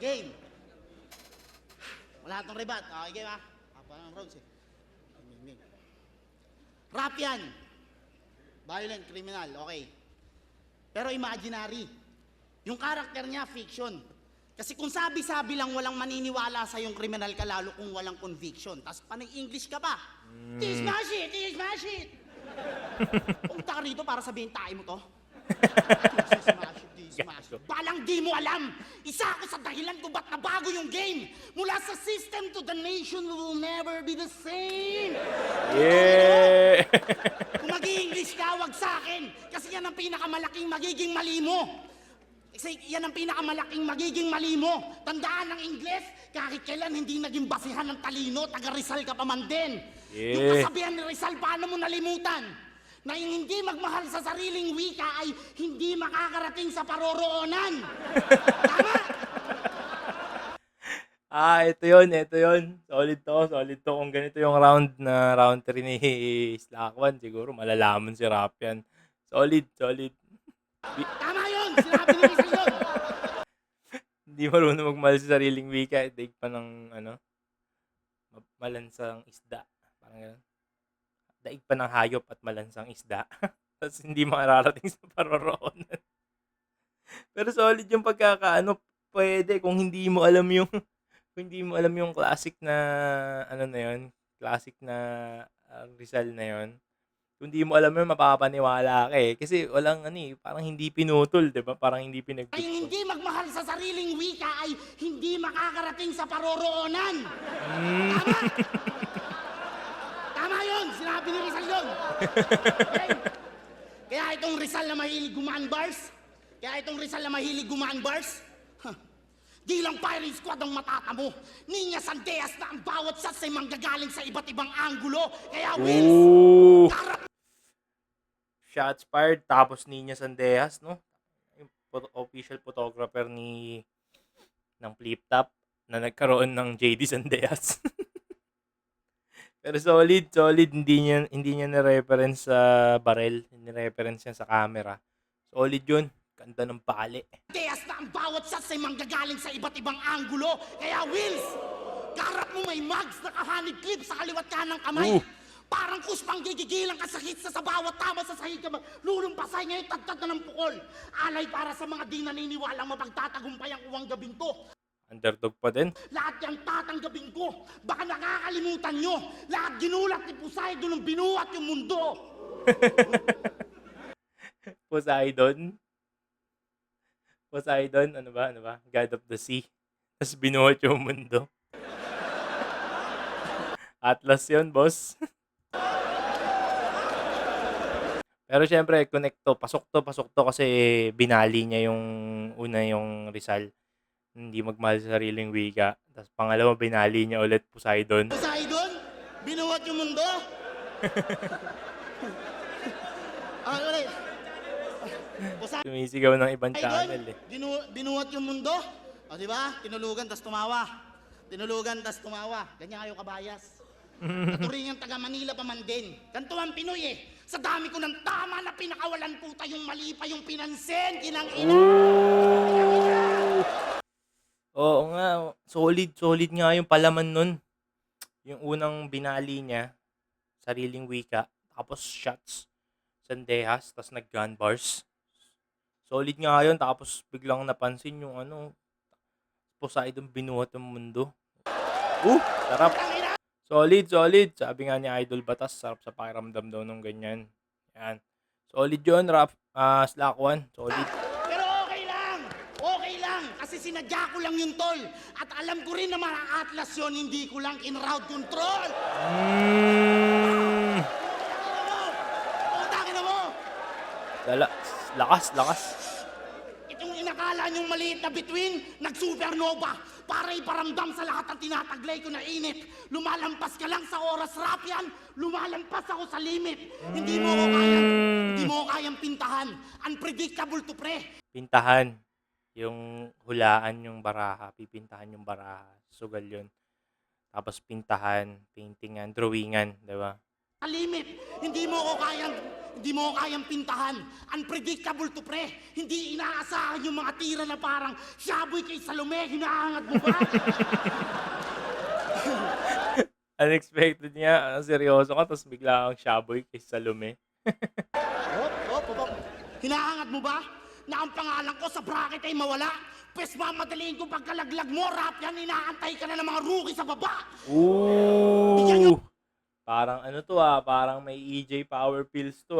Game. Wala tong rebat. Okay, game ha? Apa ng rounds eh. Game. Rap yan. Violent, criminal, okay. Pero imaginary. Yung karakter niya, fiction. Kasi kung sabi-sabi lang walang maniniwala sa yung criminal ka, lalo kung walang conviction. Tapos panay English ka pa. This my shit, this my shit. Punta ka rito para sabihin tayo mo to. This my shit, this my shit. Balang di mo alam. Isa ako sa dahilan kung ba't nabago yung game. Mula sa system to the nation, we will never be the same. Yeah! Kung mag-i-English ka, wag sa akin. Kasi yan ang pinakamalaking magiging mali mo. Kasi yan ang pinakamalaking magiging mali mo. Tandaan ng Ingles, kahit kailan hindi naging basihan ng talino, taga Rizal ka pa man din. Yung Yeah. kasabihan ni Rizal, paano mo nalimutan? Na yung hindi magmahal sa sariling wika ay hindi makakarating sa paroroonan. Tama? Ito yun, ito yun. Solid to. Kung ganito yung round 3 ni Slack 1, siguro malalaman si Rafyan. Solid. Tama yun! Sinabi ni Rizal yun! Hindi marunong magmahal sa sariling wika. Daig pa ng, malansang isda. Parang gano'n. Daig pa ng hayop at malansang isda. Tapos hindi makararating sa paroroonan. Pero solid yung pagkakaano. Pwede kung hindi mo alam yung classic na ano na yun, classic na Rizal na yun. Kung hindi mo alam yun, mapapaniwala ka eh. Kasi walang parang hindi pinutol, 'di ba? Parang hindi Ay pinagputol. hindi magmahal sa sariling wika ay hindi makakarating sa paroroonan. Tama? Tama yun! Sinabi ni Rizal yun! Okay? Kaya itong Rizal na mahilig gumaan bars, di lang firing squad ang matatamo. Ninya Sandeas na ang bawat shots ay manggagaling sa iba't ibang anggulo. Kaya Wills, Ooh! darap Shots fired. Tapos Niña Sandejas, no? Yung official photographer ng Flip Top na nagkaroon ng JD Sandejas. Pero solid. Hindi niya na-reference sa barrel. Ni-reference niya sa camera. Solid yun. Ganda ng pali. Sandeas na ang bawat shots ay manggagaling sa iba't ibang anggulo. Kaya Wills, karap mo may mugs na kahanib clip sa kaliwat kanang kamay. Parang kuspang gigigilang ka sa hits sa bawat tama sa sahig ka lulumpasay ngayon tagtag na ng pukol. Alay para sa mga di naniniwalang mapagtatagumpay ang uwang gabing to. Underdog pa din. Lahat yung tatanggapin ko. Baka nakakalimutan nyo. Lahat ginulat ni Poseidon nung binuhat yung mundo. Poseidon, ano ba? God of the Sea. Tapos binuhat yung mundo. Atlas yun, boss. Pero syempre, connect to. Pasok to kasi binali niya yung una yung Rizal. hindi magmahal sa sariling wika. Tapos pangalawa, binali niya ulit Poseidon. Poseidon, binuhat yung mundo. Ulit. Sumisigaw ng ibang Poseidon, channel eh. binuhat yung mundo. O, di ba? Tinulugan, tas tumawa. Tinulugan, tas tumawa. Ganyan kayo kabayas. Katuringan taga Manila pa man din. Ganito ang Pinoy eh. Sa dami ko ng tama na pinakawalan puta yung mali pa yung pinansin. Kinang ina. Oo nga, solid nga yung palaman nun. Yung unang binali niya, sariling wika, tapos shots, sandehas, tapos nag-gun bars. Solid nga yun, tapos biglang napansin yung Poseidon binuhat ng mundo. Sarap. Solid. Sabi nga ni Idol Batas, sarap sa pakiramdam daw nung ganyan. Yan. Solid yun, Slack One. Solid. Pero okay lang. Okay lang. Kasi sinadya ko lang yung tol. At alam ko rin na mga atlas yun, hindi ko lang in-route control. Utangin na mo. Lakas. Itong inakala niyong maliit na bituin, nag-supernova para iparamdam sa lahat ng tinataglay ko na init. Lumalampas ka lang sa oras, Rapian. Lumalampas ako sa limit. Hindi mo ko kayang pintahan. Unpredictable to pre. Pintahan. Yung hulaan yung baraha. Pipintahan yung baraha. Sugal yun. Tapos pintahan, paintingan, drawingan. Diba? Sa limit. Hindi mo ko kayang pintahan. Unpredictable to pre. Hindi inaasahan yung mga tira na parang Shaboy kay Salome. Hinahangat mo ba? Unexpected niya. Seryoso ka. Tapos bigla kang shaboy kay Salome. Hop. Hinahangat mo ba? Na ang pangalan ko sa bracket ay mawala? Pwes mamadaliin ko pagkalaglag mo, rap yan, inaantay ka na ng mga rookie sa baba. Ooh! Parang parang may EJ Power Pills to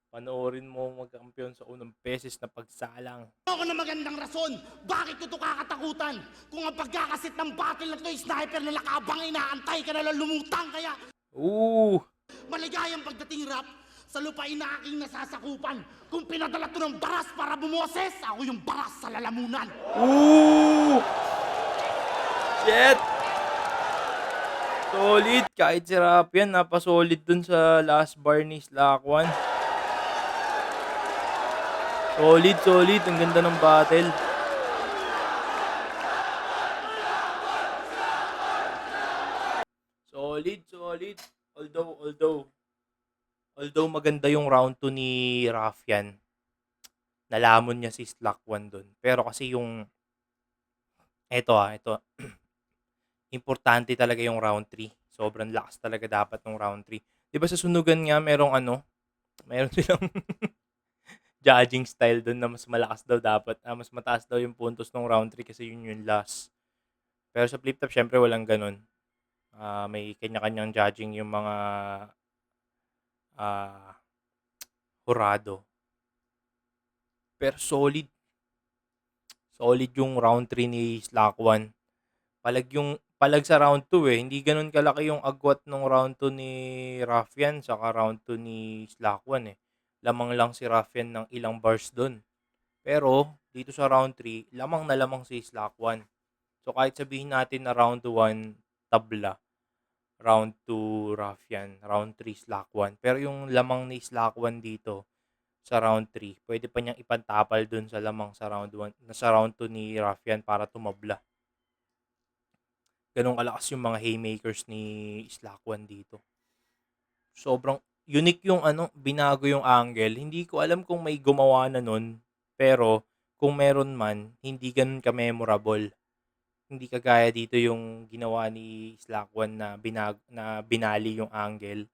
Panoorin mo magkampiyon sa unang beses na pagsalang. Ako na magandang rason, bakit ko ito kakatakutan? Kung ang pagkakasit ng battle na ito ay sniper na nakabang, inaantay ka na lang lumutang, kaya Ooh! maligayang pagdating rap, sa lupain na aking nasasakupan. Kung pinadala to ng baras para bumoses, ako yung baras sa lalamunan. Ooh! Shit! Solid! Kahit si Rapian, napasolid dun sa last bar ni Slack One. Solid. Ang ganda ng battle. Solid. Although maganda yung round 2 ni Rafian, nalamon niya si Slack 1 dun. Pero kasi ito, importante talaga yung round 3. Sobrang lakas talaga dapat ng round 3. Di ba sa sunugan nga, meron silang judging style dun na mas malakas daw dapat, mas mataas daw yung puntos ng round 3 kasi yun yung last. Pero sa flip top, syempre walang ganun. May kanya-kanyang judging yung mga hurado. Pero solid yung round 3 ni Slack 1. Palag sa round 2 eh. Hindi ganun kalaki yung agwat ng round 2 ni Rafian saka round 2 ni Slack 1 eh. Lamang lang si Rafian ng ilang bars dun. Pero dito sa round 3, lamang na lamang si Slack 1. So kahit sabihin natin na round 1 tabla, round 2 Rafian, round 3 Slack 1. Pero yung lamang ni Slack 1 dito sa round 3, pwede pa niyang ipantapal dun sa lamang sa round 1, sa round 2 ni Rafian para tumabla. Ganun kalakas yung mga haymakers ni Slack 1 dito. Sobrang unique yung binago yung angle. Hindi ko alam kung may gumawa na nun, pero kung meron man, hindi ganun ka-memorable. Hindi kagaya dito yung ginawa ni Slack 1 na binali yung angle.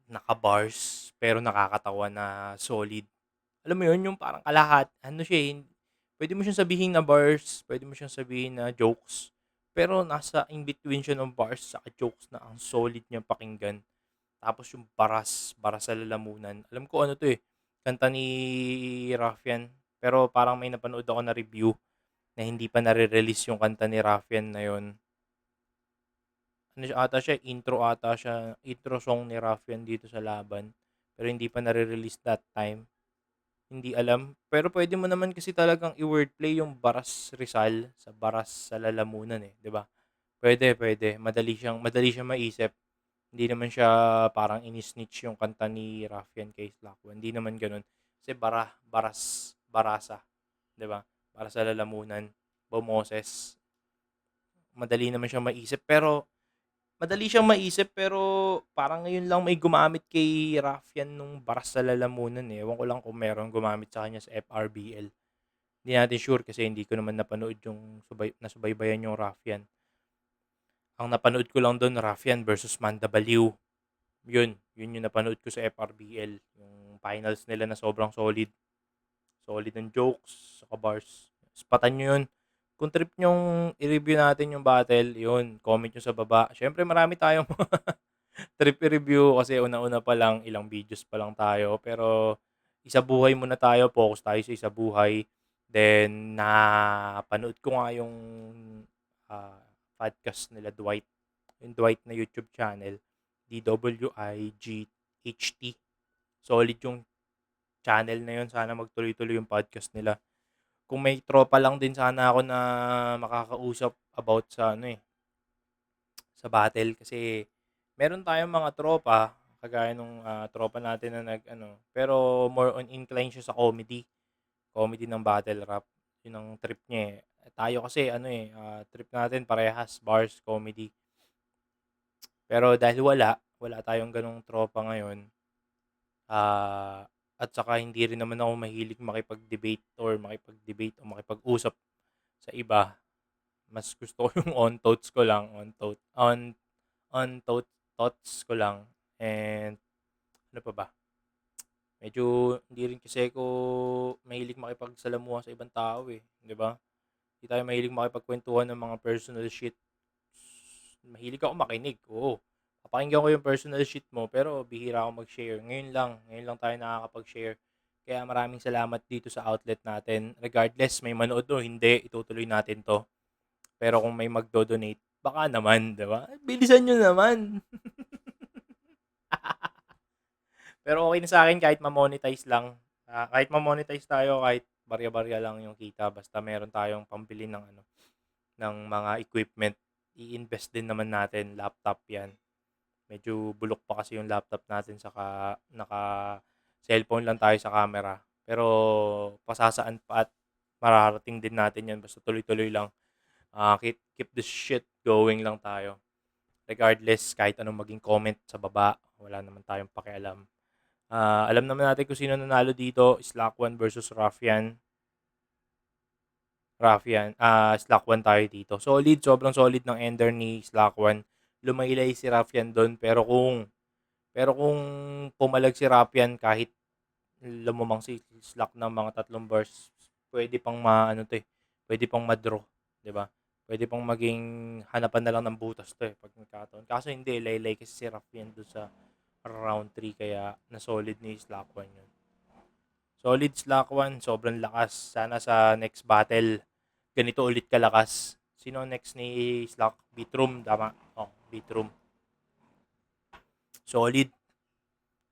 Naka-bars, pero nakakatawa na solid. Alam mo yun, yung parang kalahat. Pwede mo siyang sabihin na bars, pwede mo siyang sabihin na jokes. Pero nasa in-between siya ng bars sa jokes na ang solid niya pakinggan. Tapos yung baras sa lalamunan. Alam ko kanta ni Rafian. Pero parang may napanood ako na review na hindi pa nare-release yung kanta ni Rafian na yun. Intro song ni Rafian dito sa laban. Pero hindi pa nare-release that time. hindi alam. Pero pwede mo naman kasi talagang i-wordplay yung Baras Rizal sa Baras sa Lalamunan, eh, 'di ba? Pwede. Madali siyang maisip. Hindi naman siya parang ini-snitch yung kanta ni Raffian kay Slackwell, hindi naman gano'n. Kasi Barasa, 'di ba? Para sa Lalamunan, Bumoses, madali siyang maisip pero parang ngayon lang may gumamit kay Raffian nung Baras sa Lalamunan, eh. Ewan ko lang kung meron gumamit sa kanya sa FRBL. Hindi natin sure kasi hindi ko naman napanood yung nasubaybayan yung Raffian. Ang napanood ko lang dun Raffian versus Mandabaliw. Yun yung napanood ko sa FRBL, yung finals nila na sobrang solid. Solid ng jokes, saka bars. Spatan nyo yun. Kung trip nyong i-review natin yung battle, yun, comment nyo sa baba. Siyempre marami tayong trip i-review kasi una-una pa lang, ilang videos pa lang tayo. Pero isa buhay muna tayo, focus tayo sa isa buhay. Then, napanood ko nga yung ah, podcast nila Dwight. Yung Dwight na YouTube channel. DWIGHT. Solid yung channel na yun. Sana magtuloy-tuloy yung podcast nila. Kung may tropa lang din sana ako na makakausap about sa ano eh, sa battle kasi meron tayong mga tropa kagaya nung tropa natin na nag-ano, pero more on incline siya sa comedy ng battle rap. Yun ang trip niya eh. Tayo kasi ano eh, trip natin parehas bars, comedy. Pero dahil wala tayong ganong tropa ngayon, at saka hindi rin naman ako mahilig makipag-debate o makipag-usap sa iba. Mas gusto ko yung on thoughts ko lang. And ano pa ba? Medyo hindi rin kasi ako mahilig makipagsalamuha sa ibang tao eh, 'di ba? Hindi tayo mahilig makipagkwentuhan ng mga personal shit. Mahilig ako makinig, oo. Papakinggan ko yung personal shit mo pero bihira ako mag-share. Ngayon lang tayo nakakapag-share. Kaya maraming salamat dito sa outlet natin. Regardless may manood o hindi, itutuloy natin 'to. Pero kung may magdo-donate, baka naman, 'di ba? Bilisan niyo naman. Pero okay na sa akin kahit ma-monetize lang. Kahit ma-monetize tayo, kahit barya-barya lang yung kita basta meron tayong pambili ng ano, ng mga equipment. I-invest din naman natin, laptop 'yan. Medyo bulok pa kasi yung laptop natin saka naka-cellphone lang tayo sa camera. Pero pasasaan pa at mararating din natin 'yan basta tuloy-tuloy lang. Keep this shit going lang tayo. Regardless kahit anong maging comment sa baba, wala naman tayong pakialam. Alam naman natin kung sino nanalo dito, Slack 1 versus Slack 1 tayo dito. Sobrang solid ng ender ni Slack 1. Lumaylay si Raffian doon pero kung pumalag si Raffian kahit lumumang si Slack ng mga 3 bars, pwede pang maano 'to, eh, pwede pang ma-draw, 'di ba? Pwede pang maging hanapan na lang ng butas 'to, eh, 'pag nagkataon. Kaso hindi, laylay kasi si Raffian do'n sa round 3 kaya na-solid ni Slack 1 'yun. Solid Slack 1, sobrang lakas. Sana sa next battle, ganito ulit kalakas. Sino ang next ni Slack? Beatroom, tama. Oh, Beatroom. Solid.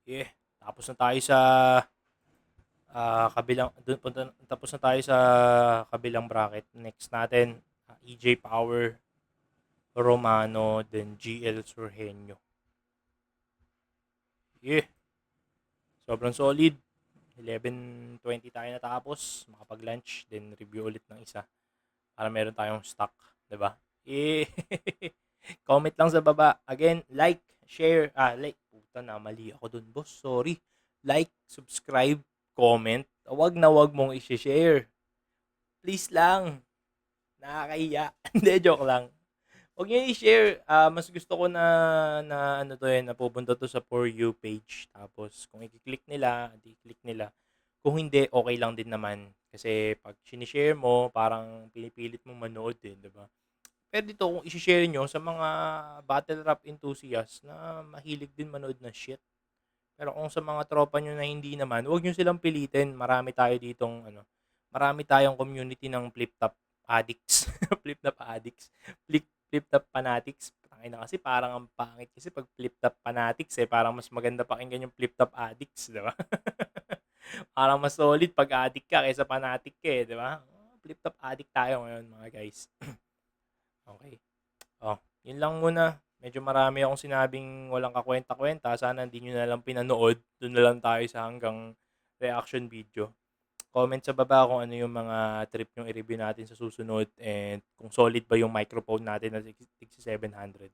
Yeah. Tapos na tayo sa tapos na tayo sa kabilang bracket. Next natin, EJ Power, Romano, then GL Surgenio. Yeah. Sobrang solid. 11:20 tayo natapos. Makapag-lunch, then review ulit ng isa. Para meron tayong stock, 'di ba? Eh, comment lang sa baba. Again, like, share, puta na mali ako dun, boss. Sorry. Like, subscribe, comment. Wag na wag mong i-share. Please lang. Nakakahiya. Hindi, joke lang. Huwag niyo i-share. Mas gusto ko na ano to eh, napupunta to sa For You page. Tapos, kung i-click nila, i-click nila. Kung hindi, okay lang din naman. Kasi pag sinishare mo, parang pinipilit mong manood din, di ba? Pero dito, kung i-share nyo sa mga battle rap enthusiasts na mahilig din manood ng shit. Pero kung sa mga tropa nyo na hindi naman, huwag nyo silang pilitin. Marami tayong community ng flip-top addicts. Flip-top addicts. Flip-top fanatics. Tangina kasi parang ang pangit kasi pag flip-top fanatics eh, parang mas maganda pakinggan yung flip-top addicts, di ba? Parang mas solid 'pag addict ka kaysa fanatic ka, eh, 'di ba? Flip-top addict tayo ngayon mga guys. Okay. Oh, 'yun lang muna. Medyo marami akong sinabing walang kakuwenta-kuwenta. Sana hindi niyo na lang pinanood. Do'n na lang tayo sa hanggang reaction video. Comment sa baba kung ano yung mga trip niyong i-review natin sa susunod and kung solid ba yung microphone natin na tig 700.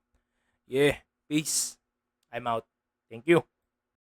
Yeah, peace. I'm out. Thank you.